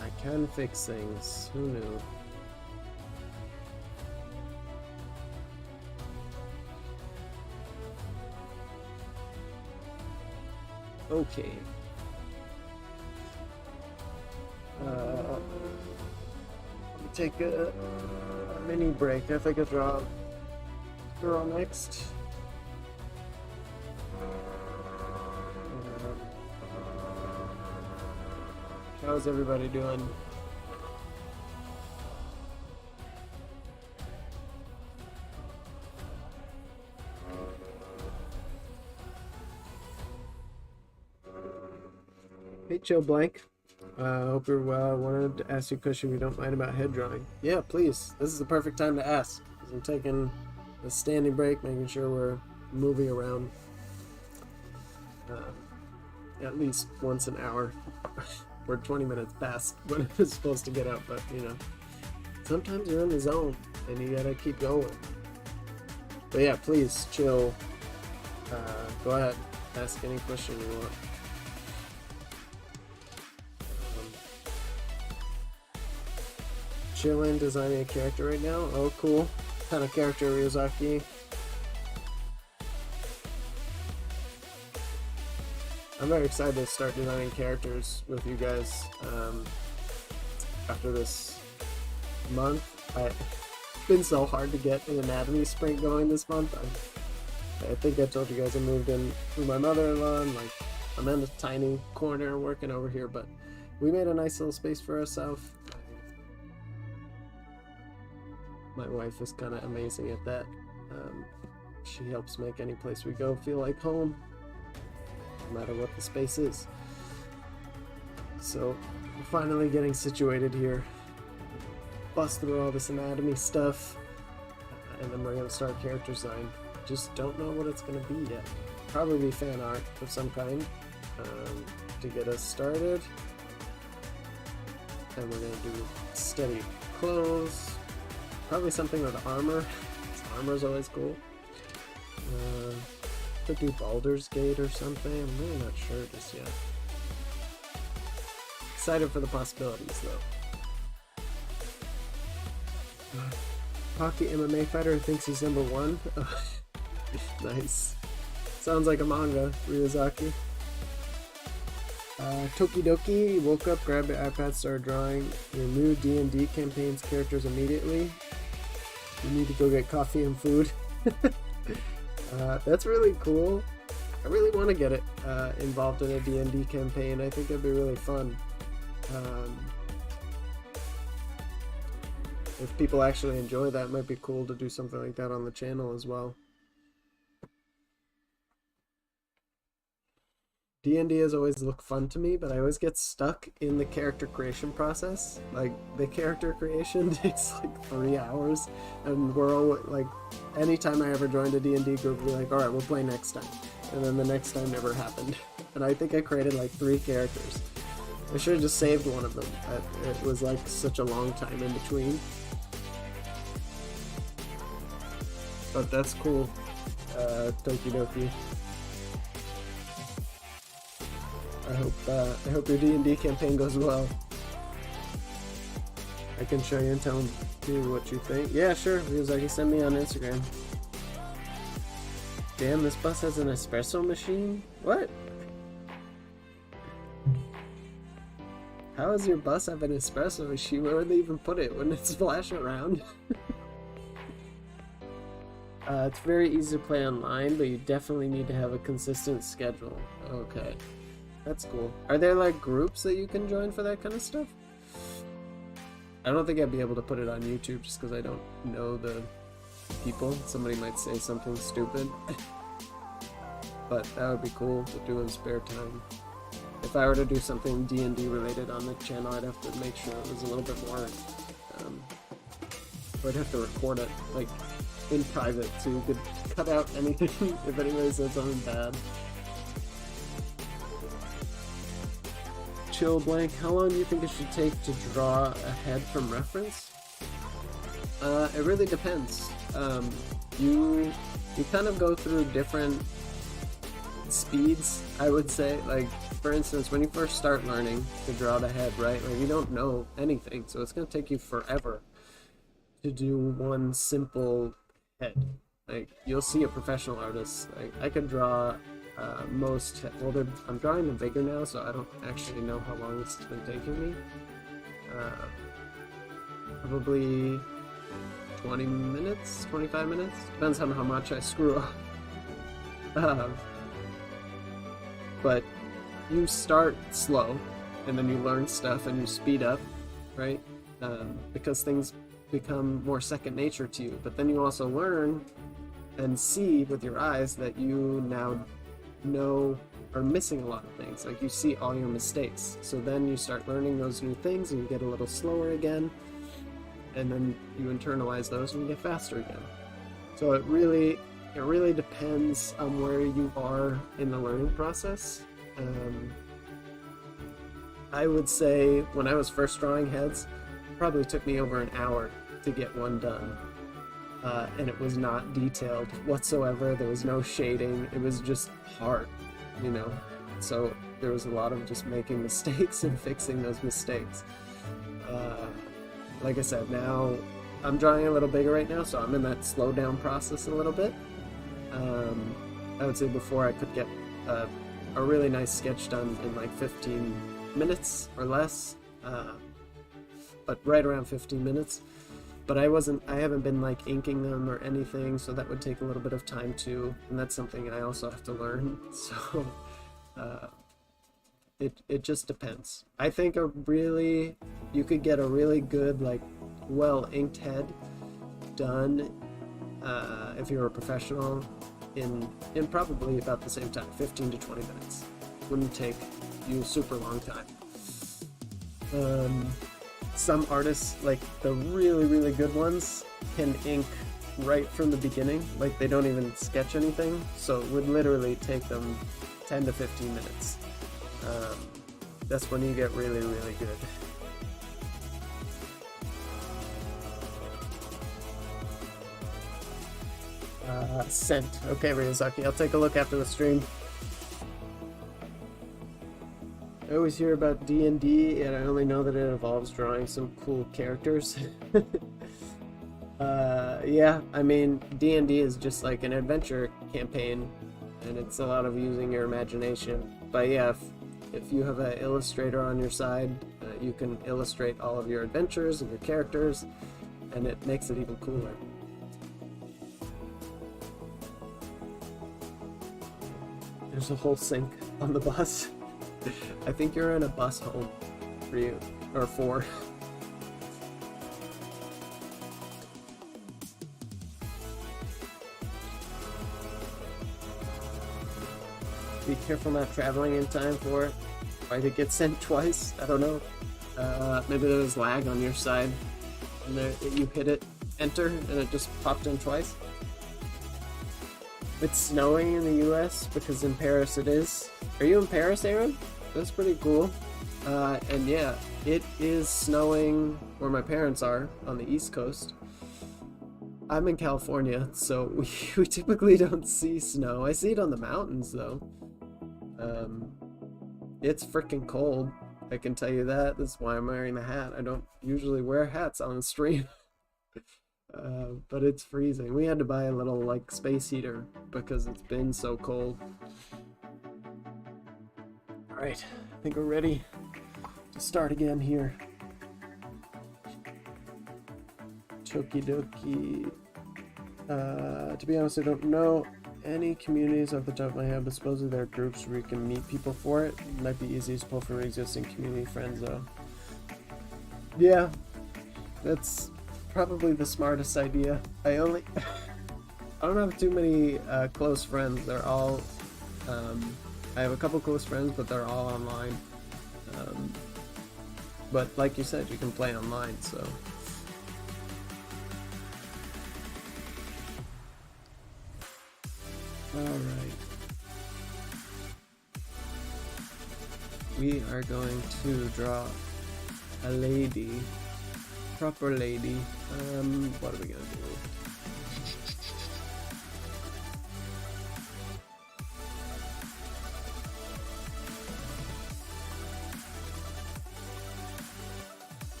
I can fix things. Who knew? Okay. Let me take a mini break. I think I'll draw girl next. How's everybody doing? Hey, Chill Blank. Hope you're well. I wanted to ask you a question if you don't mind about head drawing. Yeah, please. This is the perfect time to ask. I'm taking a standing break, making sure we're moving around at least once an hour. We're 20 minutes past when it was supposed to get out, but you know, sometimes you're in the zone and you gotta keep going. But yeah, please chill. Go ahead, ask any question you want. Chilling, designing a character right now. Oh, cool. What kind of character, Ryuzaki? I'm very excited to start designing characters with you guys after this month. It's been so hard to get an anatomy sprint going this month. I think I told you guys I moved in with my mother-in-law and like I'm in a tiny corner working over here, but we made a nice little space for ourselves. My wife is kind of amazing at that. She helps make any place we go feel like home, no matter what the space is. So we're finally getting situated here. Bust through all this anatomy stuff, and then we're gonna start character design. Just don't know what it's gonna be yet. Probably fan art of some kind to get us started. And we're gonna do steady clothes. Probably something with armor. Armor's always cool. Could do Baldur's Gate or something. I'm really not sure just yet. Excited for the possibilities though. Hockey MMA fighter thinks he's #1. Nice. Sounds like a manga, Ryuzaki. Tokidoki woke up, grabbed your iPad, started drawing your new D&D campaign's characters immediately. You need to go get coffee and food. That's really cool. I really want to get it involved in a D&D campaign. I think that'd be really fun. If people actually enjoy that, it might be cool to do something like that on the channel as well. D&D has always looked fun to me, but I always get stuck in the character creation process. Like, the character creation takes like 3 hours, and we're all like, anytime I ever joined a D&D group, we're like, alright, we'll play next time. And then the next time never happened. And I think I created like 3 characters. I should have just saved one of them. It was like such a long time in between. But that's cool. Tokidoki. I hope your D&D campaign goes well. I can show you and tell you what you think. Yeah, sure. Ryuzaki, send me on Instagram. Damn, this bus has an espresso machine? What? How does your bus have an espresso machine? Where would they even put it? Wouldn't it splash around? It's very easy to play online, but you definitely need to have a consistent schedule. Okay. That's cool. Are there like groups that you can join for that kind of stuff? I don't think I'd be able to put it on YouTube just because I don't know the people. Somebody might say something stupid. But that would be cool to do in spare time. If I were to do something D&D related on the channel, I'd have to make sure it was a little bit more... or I'd have to record it like in private so you could cut out anything if anybody said something bad. Chill Blank, how long do you think it should take to draw a head from reference? It really depends. You kind of go through different speeds, I would say. Like, for instance, when you first start learning to draw the head, right? Like, you don't know anything, so it's going to take you forever to do one simple head. Like, you'll see a professional artist. Like, I could draw well, I'm drawing them bigger now, so I don't actually know how long it's been taking me. Probably 20 minutes, 25 minutes, depends on how much I screw up. But you start slow, and then you learn stuff, and you speed up, right? Because things become more second nature to you. But then you also learn and see with your eyes that you now know are missing a lot of things. Like, you see all your mistakes. So then you start learning those new things, and you get a little slower again. And then you internalize those and you get faster again. So it really depends on where you are in the learning process. I would say when I was first drawing heads, it probably took me over an hour to get one done. And it was not detailed whatsoever. There was no shading. It was just hard, you know? So there was a lot of just making mistakes and fixing those mistakes. Like I said, now I'm drawing a little bigger right now, so I'm in that slow down process a little bit. I would say before I could get a really nice sketch done in like 15 minutes or less, but right around 15 minutes. But I haven't been like inking them or anything, so that would take a little bit of time too, and that's something I also have to learn. So it just depends. I think you could get a really good, like, well inked head done if you're a professional in probably about the same time, 15 to 20 minutes. Wouldn't take you a super long time. Some artists, like the really, really good ones, can ink right from the beginning. Like, they don't even sketch anything, so it would literally take them 10 to 15 minutes. That's when you get really, really good. Sent. Okay, Ryuzaki, I'll take a look after the stream. I always hear about D&D, and I only know that it involves drawing some cool characters. Yeah, I mean, D&D is just like an adventure campaign, and it's a lot of using your imagination. But yeah, if you have an illustrator on your side, you can illustrate all of your adventures and your characters, and it makes it even cooler. There's a whole sink on the bus. I think you're in a bus home for you, or for. Be careful not traveling in time for it. Why did it get sent twice? I don't know. Maybe there was lag on your side, and you hit it, enter, and it just popped in twice. It's snowing in the US, because in Paris it is. Are you in Paris, Aaron? That's pretty cool. And yeah, it is snowing where my parents are, on the East Coast. I'm in California, so we typically don't see snow. I see it on the mountains, though. It's freaking cold, I can tell you that. That's why I'm wearing the hat. I don't usually wear hats on the stream. But it's freezing. We had to buy a little, like, space heater because it's been so cold. Alright, I think we're ready to start again here. Choki doki. To be honest, I don't know any communities off the top of my head, but supposedly there are groups where you can meet people for it. It might be easy to pull from existing community friends, though. Yeah, that's probably the smartest idea. I don't have too many close friends. They're all I have a couple close friends, but they're all online. But like you said, you can play online, so. Alright. we are going to draw a lady, proper lady. What are we gonna do?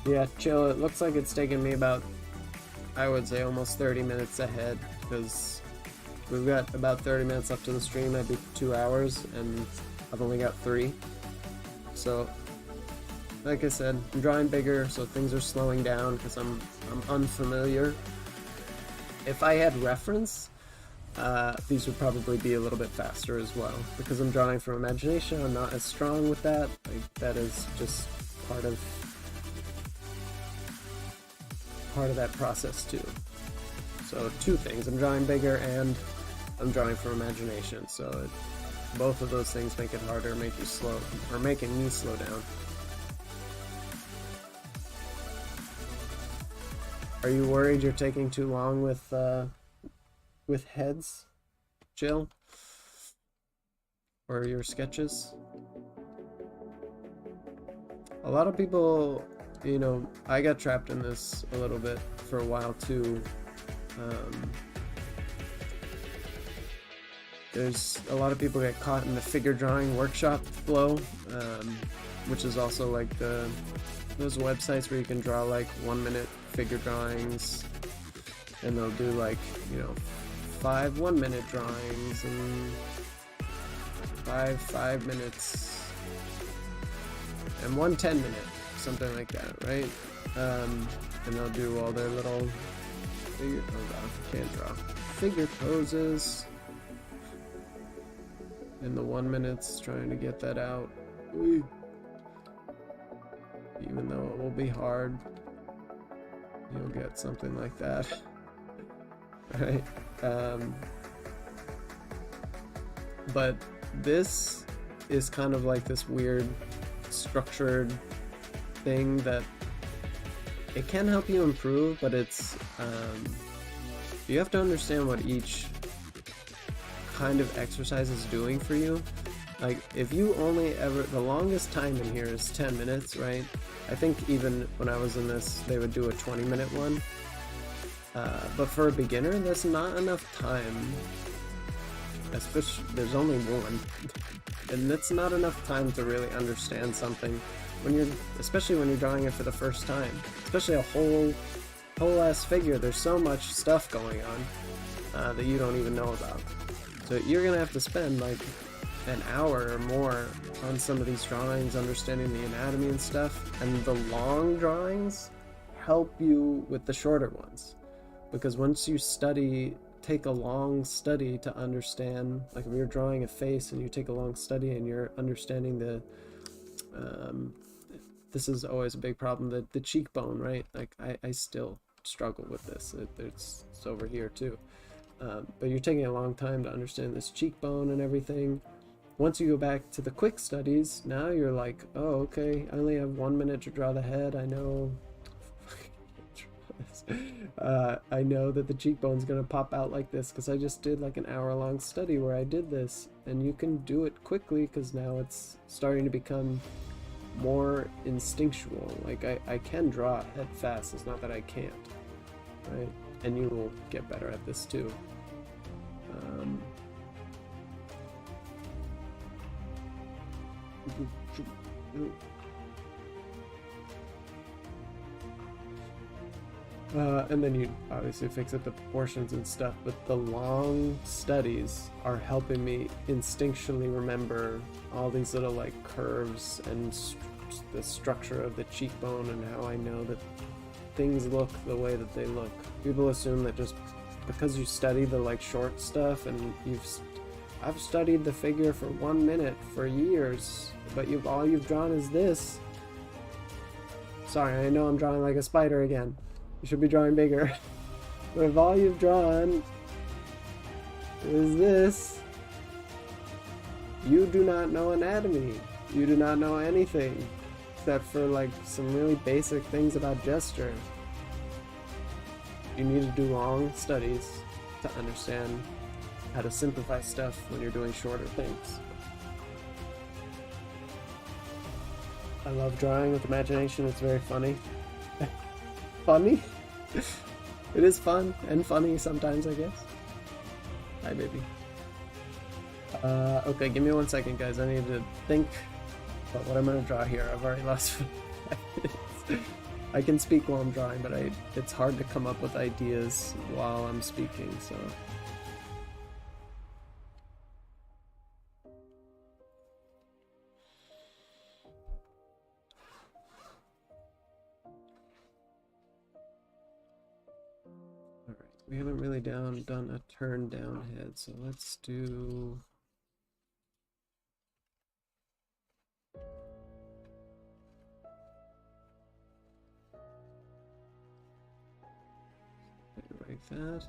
Yeah, chill. It looks like it's taken me about, I would say, almost 30 minutes ahead, because we've got about 30 minutes left to the stream, maybe 2 hours, and I've only got 3. So, like I said, I'm drawing bigger, so things are slowing down because I'm unfamiliar. If I had reference, these would probably be a little bit faster as well, because I'm drawing from imagination. I'm not as strong with that. Like, that is just part of that process too. So 2 things: I'm drawing bigger and I'm drawing from imagination. So both of those things make it harder, make you slow, or making me slow down. Are you worried you're taking too long with heads, Jill? Or your sketches? A lot of people, you know, I got trapped in this a little bit for a while too. There's a lot of people get caught in the figure drawing workshop flow, which is also like those websites where you can draw like 1-minute figure drawings, and they'll do like, you know, 5 1-minute drawings and 5 5-minutes and 1 10-minute, something like that, right? And they'll do all their little figure, oh god, can't draw, figure poses in the 1 minutes, trying to get that out. Ooh. Even though it will be hard, you'll get something like that. Right? But this is kind of like this weird structured thing that it can help you improve, but it's you have to understand what each kind of exercise is doing for you. Like, if you only ever, the longest time in here is 10 minutes, right? I think even when I was in this, they would do a 20-minute one. But for a beginner, that's not enough time. Especially, there's only one. And that's not enough time to really understand something when you're, especially when you're drawing it for the first time. Especially a whole ass figure. There's so much stuff going on that you don't even know about. So you're gonna have to spend like an hour or more on some of these drawings, understanding the anatomy and stuff, and the long drawings help you with the shorter ones, because once you take a long study to understand, like if you're drawing a face and you take a long study and you're understanding the this is always a big problem, the cheekbone, right? Like I still struggle with this. It's over here too, but you're taking a long time to understand this cheekbone and everything. Once you go back to the quick studies, now you're like, oh, okay, I only have 1 minute to draw the head. I know I know that the cheekbone's gonna pop out like this because I just did like an hour-long study where I did this, and you can do it quickly because now it's starting to become more instinctual. Like I can draw a head fast, it's not that I can't, right? And you will get better at this too. And then you obviously fix up the proportions and stuff, but the long studies are helping me instinctually remember all these little like curves and the structure of the cheekbone and how I know that things look the way that they look. People assume that just because you study the like short stuff, and I've studied the figure for 1 minute for years, but all you've drawn is this. Sorry, I know I'm drawing like a spider again. You should be drawing bigger. But if all you've drawn is this. You do not know anatomy. You do not know anything except for like some really basic things about gesture. You need to do long studies to understand how to simplify stuff when you're doing shorter things. I love drawing with imagination. It's very funny. Funny? It is fun and funny sometimes, I guess. Hi, baby. Okay, give me 1 second, guys. I need to think about what I'm gonna draw here. I've already lost 5 minutes. I can speak while I'm drawing, but it's hard to come up with ideas while I'm speaking, so... Alright, we haven't really done a turn down head, so let's do... like that.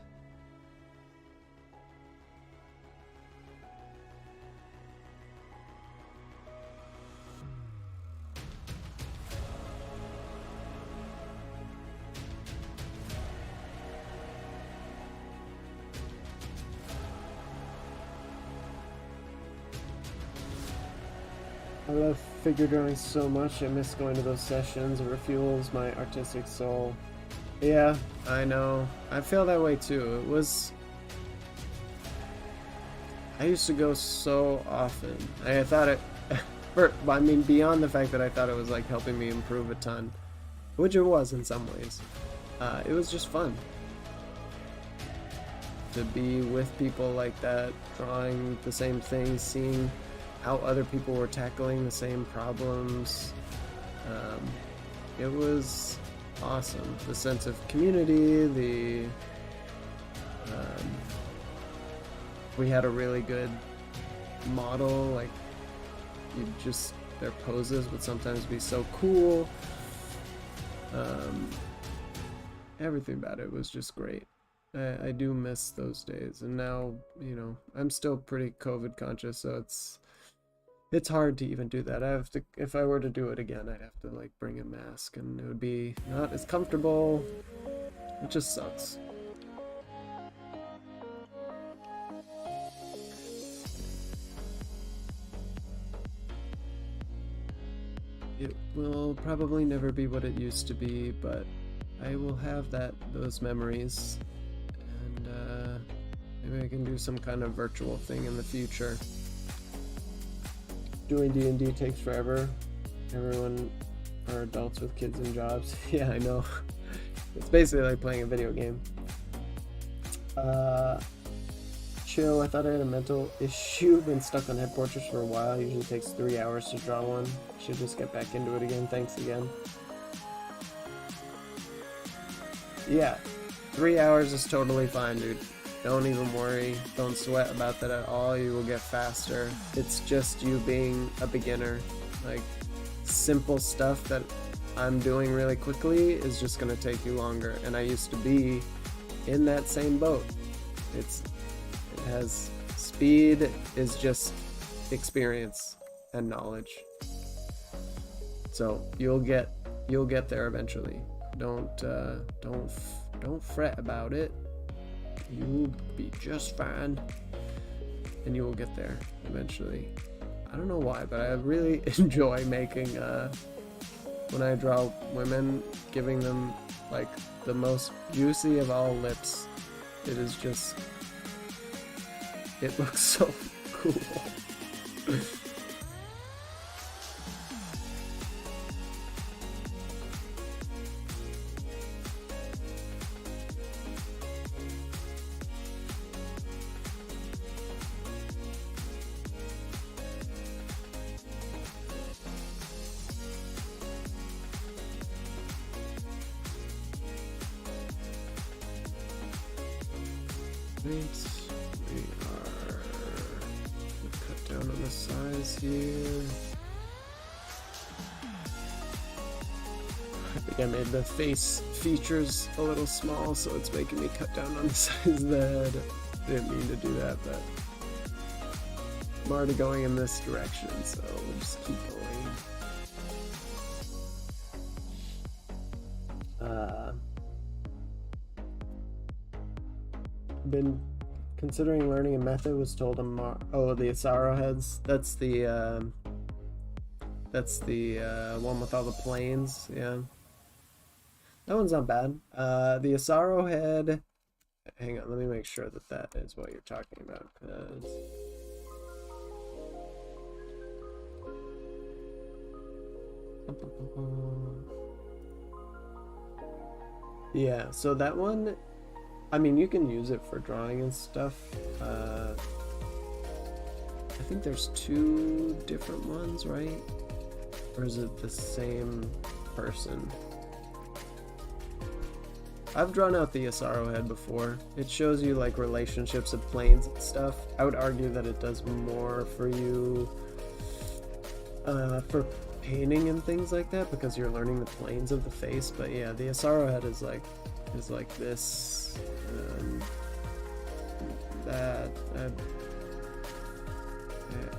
I love figure drawing so much. I miss going to those sessions. It refuels my artistic soul. Yeah, I know. I feel that way too. It was... I used to go so often. I thought it... I mean, beyond the fact that I thought it was like helping me improve a ton, which it was in some ways, it was just fun to be with people like that, drawing the same things, seeing how other people were tackling the same problems. It was awesome. The sense of community, we had a really good model, like their poses would sometimes be so cool. Everything about it was just great. I do miss those days, and now, you know, I'm still pretty COVID conscious, so it's hard to even do that. If I were to do it again, I'd have to like bring a mask, and it would be not as comfortable. It just sucks. It will probably never be what it used to be, but I will have those memories, and maybe I can do some kind of virtual thing in the future. Doing D&D takes forever. Everyone are adults with kids and jobs. Yeah, I know. It's basically like playing a video game. Chill, I thought I had a mental issue. Been stuck on head portraits for a while. Usually takes 3 hours to draw one. Should just get back into it again. Thanks again. Yeah, 3 hours is totally fine, dude. Don't even worry. Don't sweat about that at all. You will get faster. It's just you being a beginner. Like, simple stuff that I'm doing really quickly is just going to take you longer. And I used to be in that same boat. It has speed is just experience and knowledge. So you'll get there eventually. Don't fret about it. You'll be just fine, and you will get there eventually. I don't know why, but I really enjoy making when I draw women, giving them like the most juicy of all lips. It is just, it looks so cool. We are cut down on the size here. I think I made the face features a little small, so it's making me cut down on the size of the head. didn't mean to do that, but I'm already going in this direction, so we'll just keep going. Been considering learning a method. Was told him, oh, the Asaro heads. That's the one with all the planes. Yeah, that one's not bad. The Asaro head. Hang on, let me make sure that that is what you're talking about. Yeah, so that one, I mean, you can use it for drawing and stuff. I think there's 2 different ones, right? Or is it the same person? I've drawn out the Asaro head before. It shows you like relationships of planes and stuff. I would argue that it does more for you for painting and things like that, because you're learning the planes of the face. But yeah, the Asaro head is like this, that.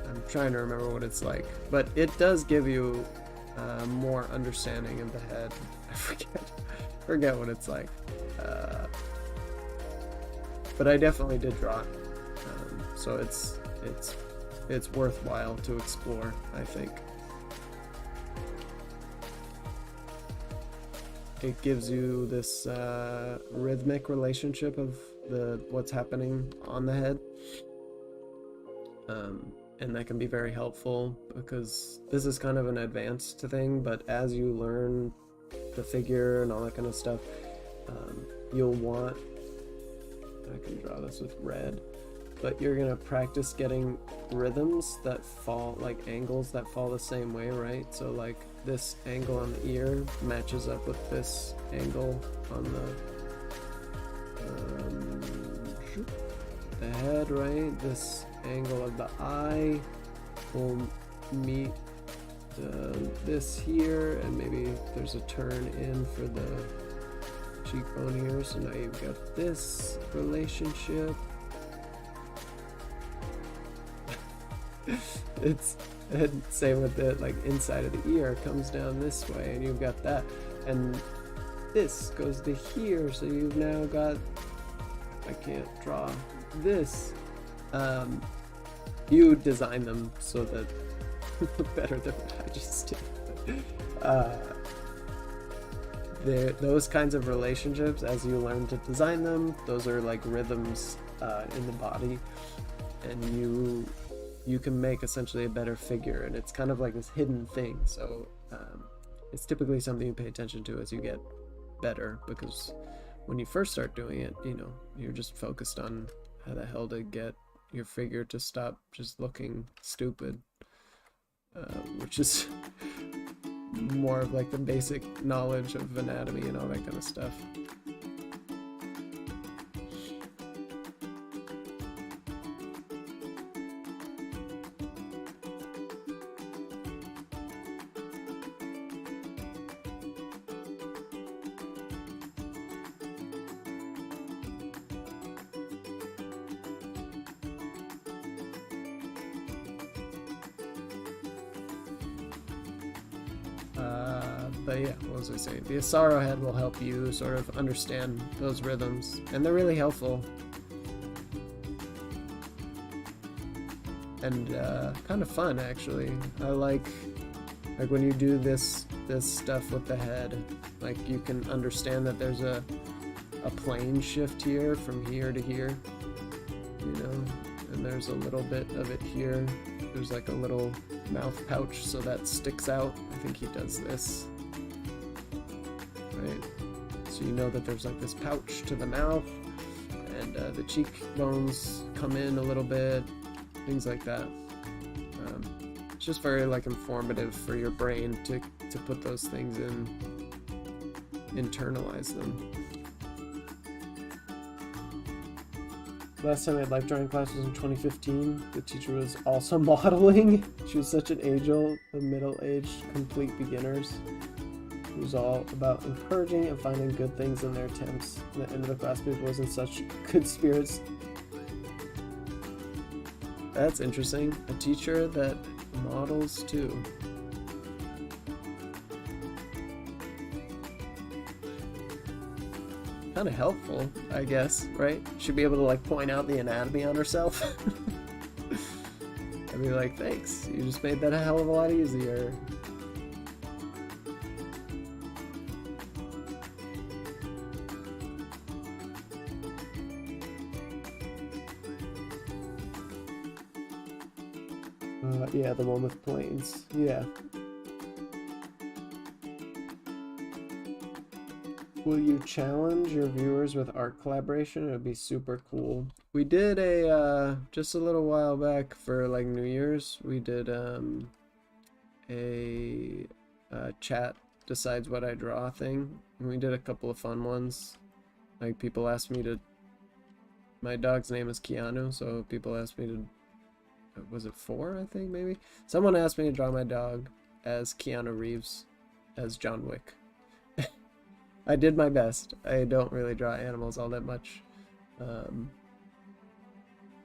I'm trying to remember what it's like, but it does give you more understanding of the head. I forget what it's like, but I definitely did draw it, so it's worthwhile to explore, I think. It gives you this rhythmic relationship of what's happening on the head, and that can be very helpful, because this is kind of an advanced thing, but as you learn the figure and all that kind of stuff, you'll want, I can draw this with red, but you're gonna practice getting rhythms that fall, like angles that fall the same way, right? So like this angle on the ear matches up with this angle on the head, right? This angle of the eye will meet this here, and maybe there's a turn in for the cheekbone here, so now you've got this relationship. It's same with the like inside of the ear comes down this way, and you've got that, and this goes to here, so you've now got, I can't draw this. You design them so that better than what I just did. Those kinds of relationships, as you learn to design them, those are like rhythms in the body, and you can make essentially a better figure, and it's kind of like this hidden thing. So it's typically something you pay attention to as you get better, because when you first start doing it, you know, you're just focused on how the hell to get your figure to stop just looking stupid, which is more of like the basic knowledge of anatomy and all that kind of stuff. But yeah, what was I saying? The Asaro head will help you sort of understand those rhythms, and they're really helpful. And kind of fun, actually. I like when you do this stuff with the head, like you can understand that there's a plane shift here from here to here, you know, and there's a little bit of it here. There's like a little mouth pouch, so that sticks out. I think he does this. Right, so you know that there's like this pouch to the mouth, and the cheekbones come in a little bit, things like that. It's just very like informative for your brain to put those things in, internalize them. Last time I had life drawing class was in 2015. The teacher was also modeling. She was such an angel, the middle-aged complete beginners. It was all about encouraging and finding good things in their attempts. And the end of the class, people was in such good spirits. That's interesting. A teacher that models too. Kind of helpful, I guess, right? Should be able to like point out the anatomy on herself. I'd be like, thanks, you just made that a hell of a lot easier. Yeah, the one with planes. Yeah. Will you challenge your viewers with art collaboration? It would be super cool. We did a just a little while back for like New Year's. We did a chat decides what I draw thing. And we did a couple of fun ones. Like people asked me to. My dog's name is Keanu, so people asked me to. Was it 4? I think maybe someone asked me to draw my dog as Keanu Reeves as John Wick. I did my best. I don't really draw animals all that much,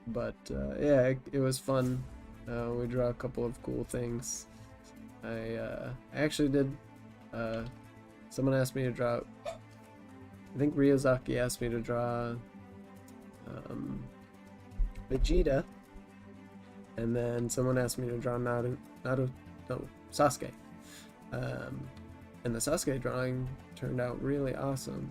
but yeah, it was fun. We draw a couple of cool things. I actually did. Someone asked me to draw. I think Ryozaki asked me to draw Vegeta. And then someone asked me to draw Sasuke. And the Sasuke drawing turned out really awesome.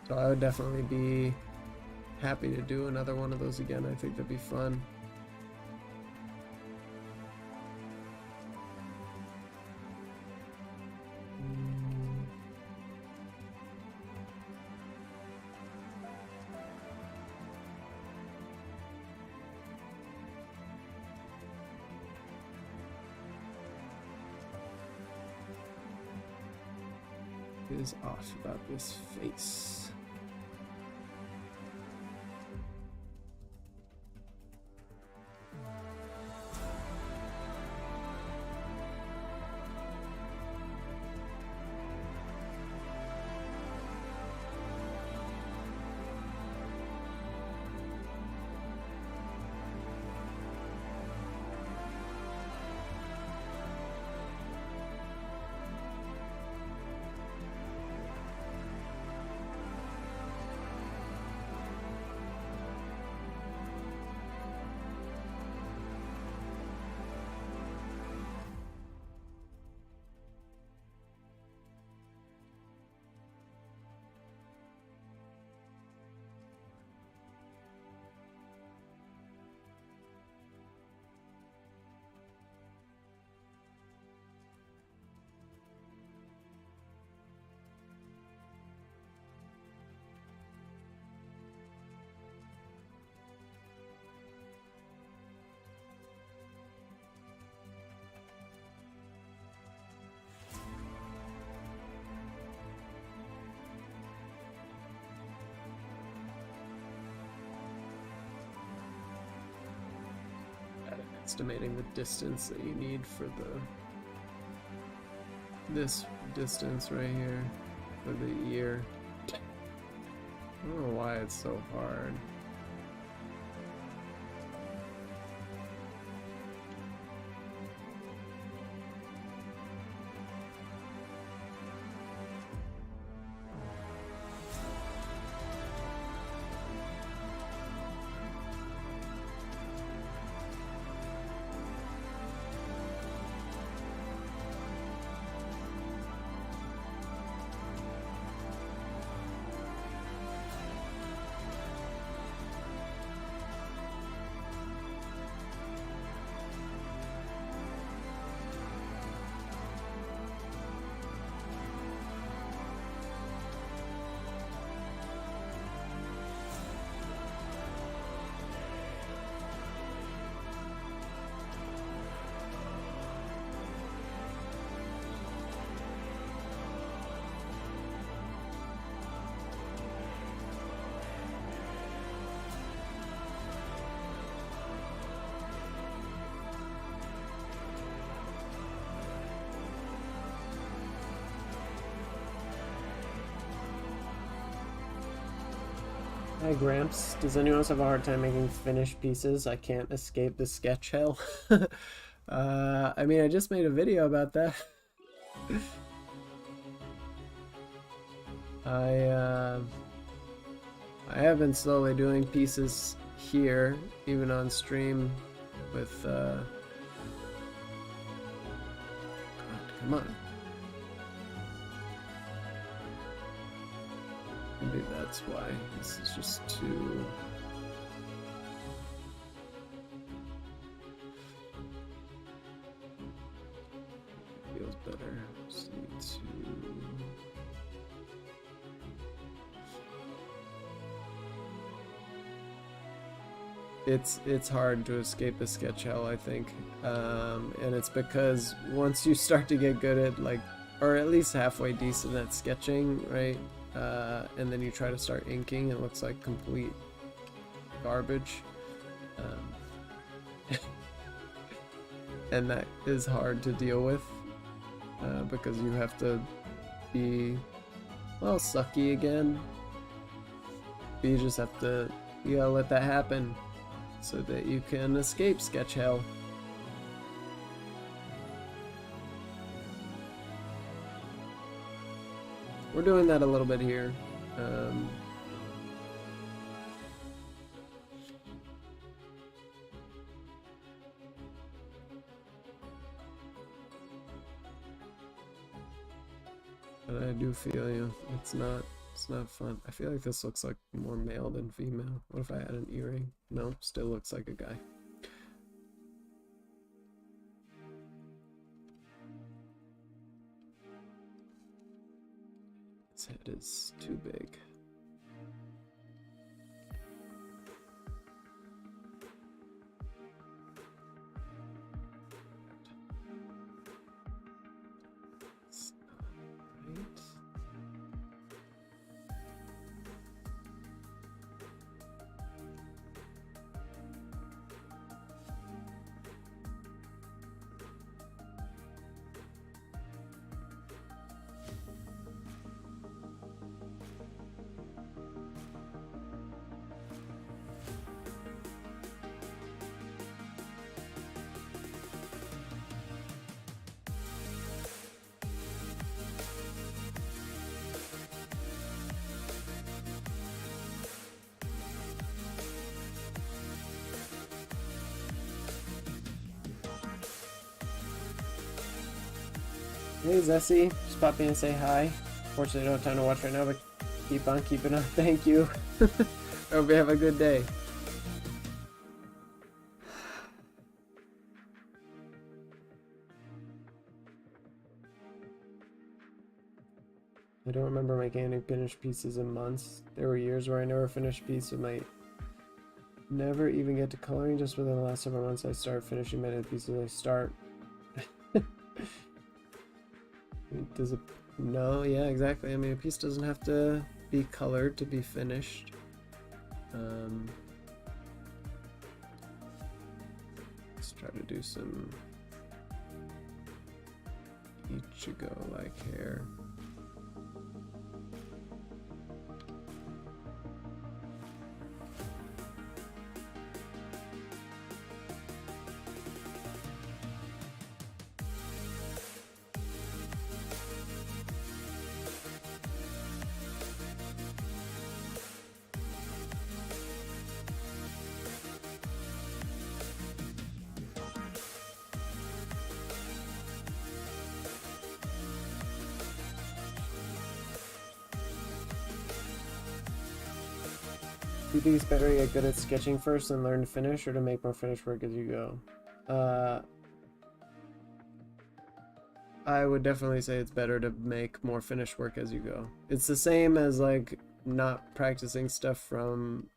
So I would definitely be happy to do another one of those again. I think that'd be fun. Is off about this face. Estimating the distance that you need for this distance right here for the ear. I don't know why it's so hard. Hi Gramps, does anyone else have a hard time making finished pieces? I can't escape the sketch hell. I mean, I just made a video about that. I have been slowly doing pieces here, even on stream with God, come on. Maybe that's why. This is just too... Feels better. Just need to... It's hard to escape the sketch hell, I think. And it's because once you start to get good at, like, or at least halfway decent at sketching, right? And then you try to start inking, it looks like complete garbage. And that is hard to deal with because you have to be, well, sucky again. But you just have to, you gotta let that happen so that you can escape sketch hell. We're doing that a little bit here. But I do feel you. It's not fun. I feel like this looks like more male than female. What if I had an earring? No, still looks like a guy. His head is too big. It's not right. Hey Zessie, just pop in and say hi. Fortunately, I don't have time to watch right now, but keep on keeping on. Thank you. Hope you have a good day. I don't remember making any finished pieces in months. There were years where I never finished a piece of my... Never even get to coloring. Just within the last several months, I start finishing many pieces I start. Does it? No, yeah, exactly. I mean, a piece doesn't have to be colored to be finished. Let's try to do some Ichigo-like hair. Do you think it's better to get good at sketching first and learn to finish, or to make more finished work as you go? I would definitely say it's better to make more finished work as you go. It's the same as, like, not practicing stuff from,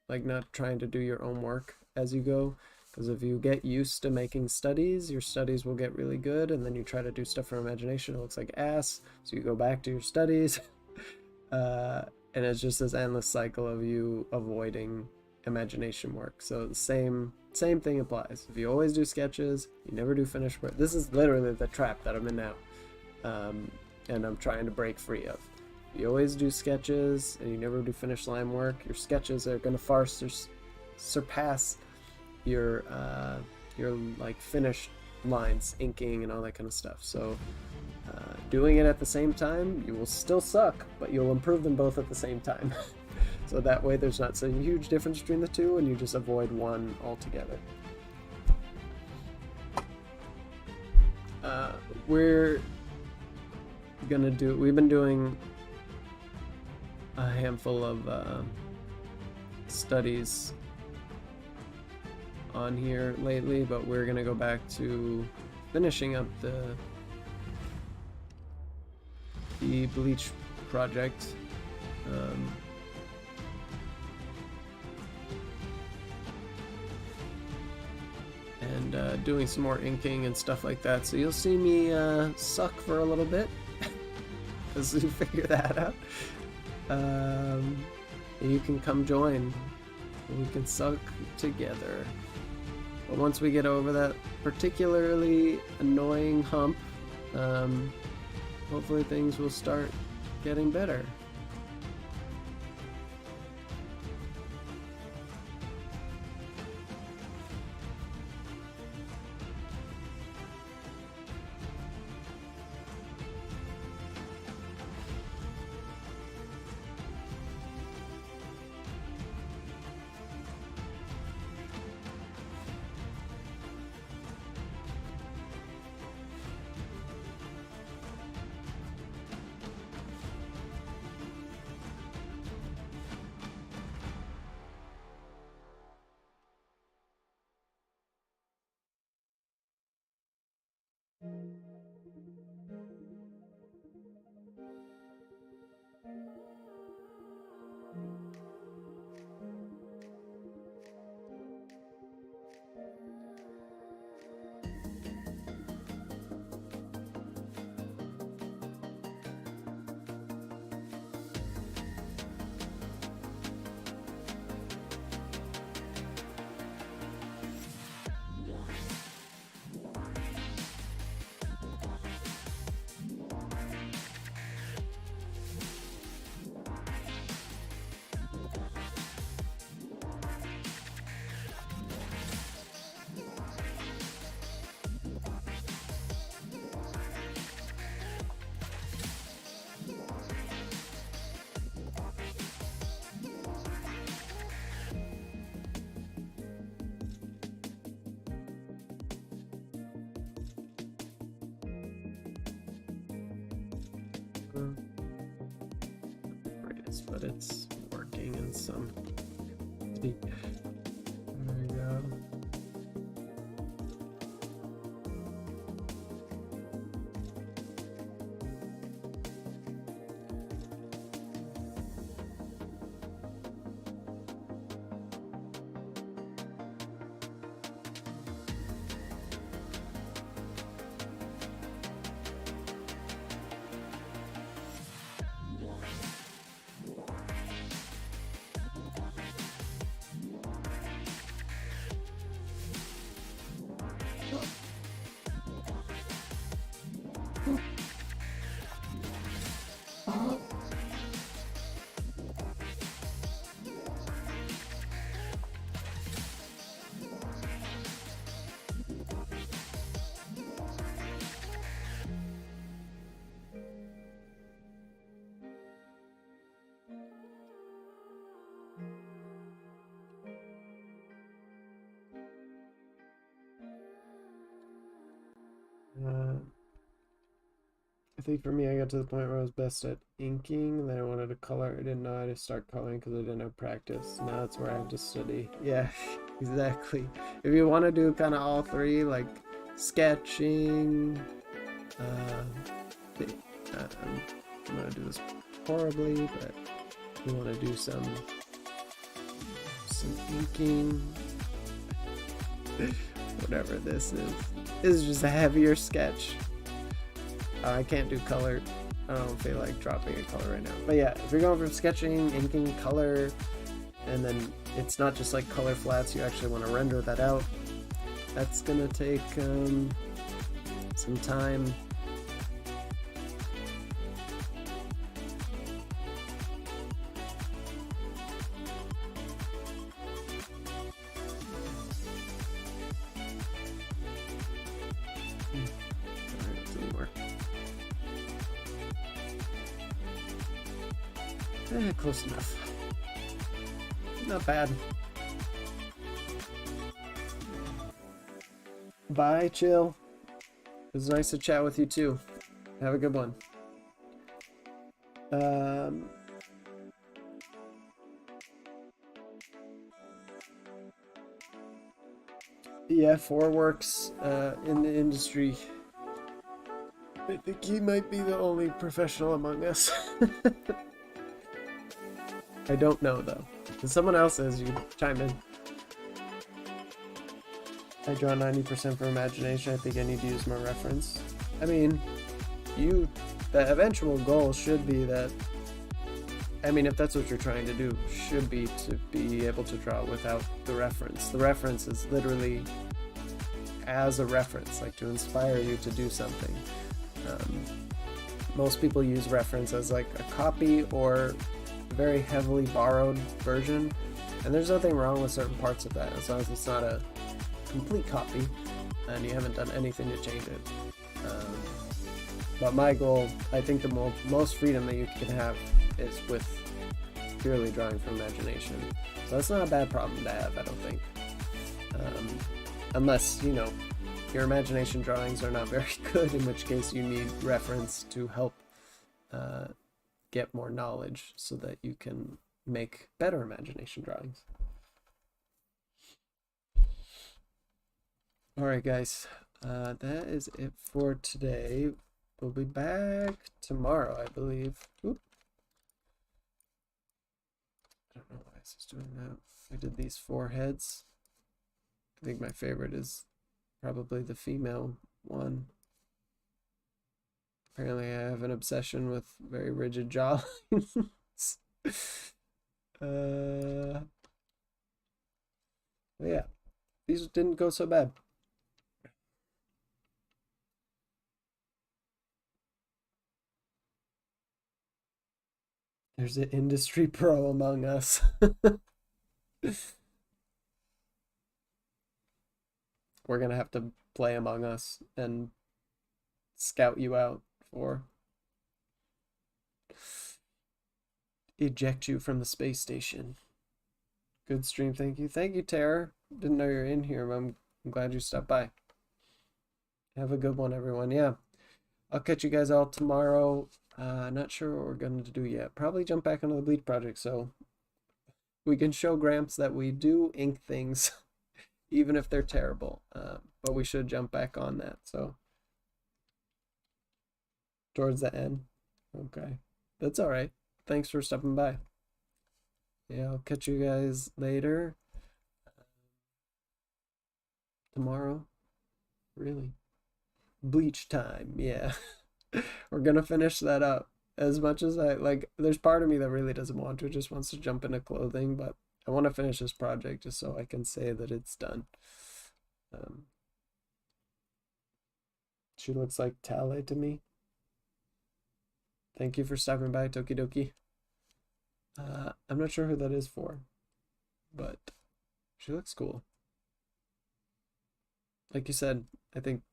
like, not trying to do your own work as you go. Because if you get used to making studies, your studies will get really good, and then you try to do stuff from imagination, it looks like ass, so you go back to your studies. And it's just this endless cycle of you avoiding imagination work. So the same thing applies. If you always do sketches, you never do finished work. This is literally the trap that I'm in now, and I'm trying to break free of. you always do sketches and you never do finished line work, your sketches are going to far surpass your like finished lines, inking and all that kind of stuff. So doing it at the same time, you will still suck, but you'll improve them both at the same time. So that way there's not such a huge difference between the two, and you just avoid one altogether. We've been doing a handful of studies on here lately, but we're gonna go back to finishing up the bleach project. And doing some more inking and stuff like that. So you'll see me suck for a little bit as we figure that out. You can come join. We can suck together. But once we get over that particularly annoying hump, hopefully things will start getting better. But it's working in some. There we go. I think for me, I got to the point where I was best at inking, and then I wanted to color. I didn't know how to start coloring because I didn't have practice. Now that's where I have to study. Yeah, exactly. If you want to do kind of all three, like sketching, I'm gonna do this horribly, but if you want to do some inking, whatever this is just a heavier sketch. I can't do color. I don't feel like dropping a color right now. But yeah, if you're going from sketching, inking, color, and then it's not just like color flats, you actually want to render that out. That's gonna take some time. Close enough. Not bad. Bye, chill. It was nice to chat with you too. Have a good one. Yeah, Foreworks in the industry. I think he might be the only professional among us. I don't know though. If someone else is, you can chime in. I draw 90% for imagination. I think I need to use more reference. I mean, the eventual goal should be that, I mean, if that's what you're trying to do, should be to be able to draw without the reference. The reference is literally as a reference, like to inspire you to do something. Most people use reference as like a copy or a very heavily borrowed version, and there's nothing wrong with certain parts of that as long as it's not a complete copy and you haven't done anything to change it. But my goal, I think the most freedom that you can have is with purely drawing from imagination. So that's not a bad problem to have, I don't think. Unless, you know, your imagination drawings are not very good, in which case you need reference to help get more knowledge so that you can make better imagination drawings. Alright guys, that is it for today. We'll be back tomorrow, I believe. Oop. I don't know why this is doing that. I did these 4 heads. I think my favorite is probably the female one. Apparently I have an obsession with very rigid jawlines. Yeah, these didn't go so bad. There's an industry pro among us. We're gonna have to play Among Us and scout you out for eject you from the space station. Good stream, thank you. Thank you, Terror. Didn't know you're in here, but I'm glad you stopped by. Have a good one, everyone. Yeah, I'll catch you guys all tomorrow. Not sure what we're going to do yet. Probably jump back into the Bleach project so we can show Gramps that we do ink things even if they're terrible. But we should jump back on that. So towards the end. Okay. That's all right. Thanks for stopping by. Yeah, I'll catch you guys later. Tomorrow. Really. Bleach time. Yeah. We're gonna finish that up. As much as I like, there's part of me that really doesn't want to, just wants to jump into clothing, but I want to finish this project just so I can say that it's done. She looks like Tale to me. Thank you for stopping by, Tokidoki. I'm not sure who that is for, but she looks cool. Like you said, I think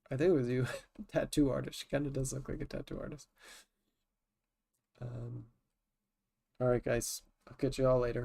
it was you, tattoo artist. She kind of does look like a tattoo artist. All right, guys. I'll catch you all later.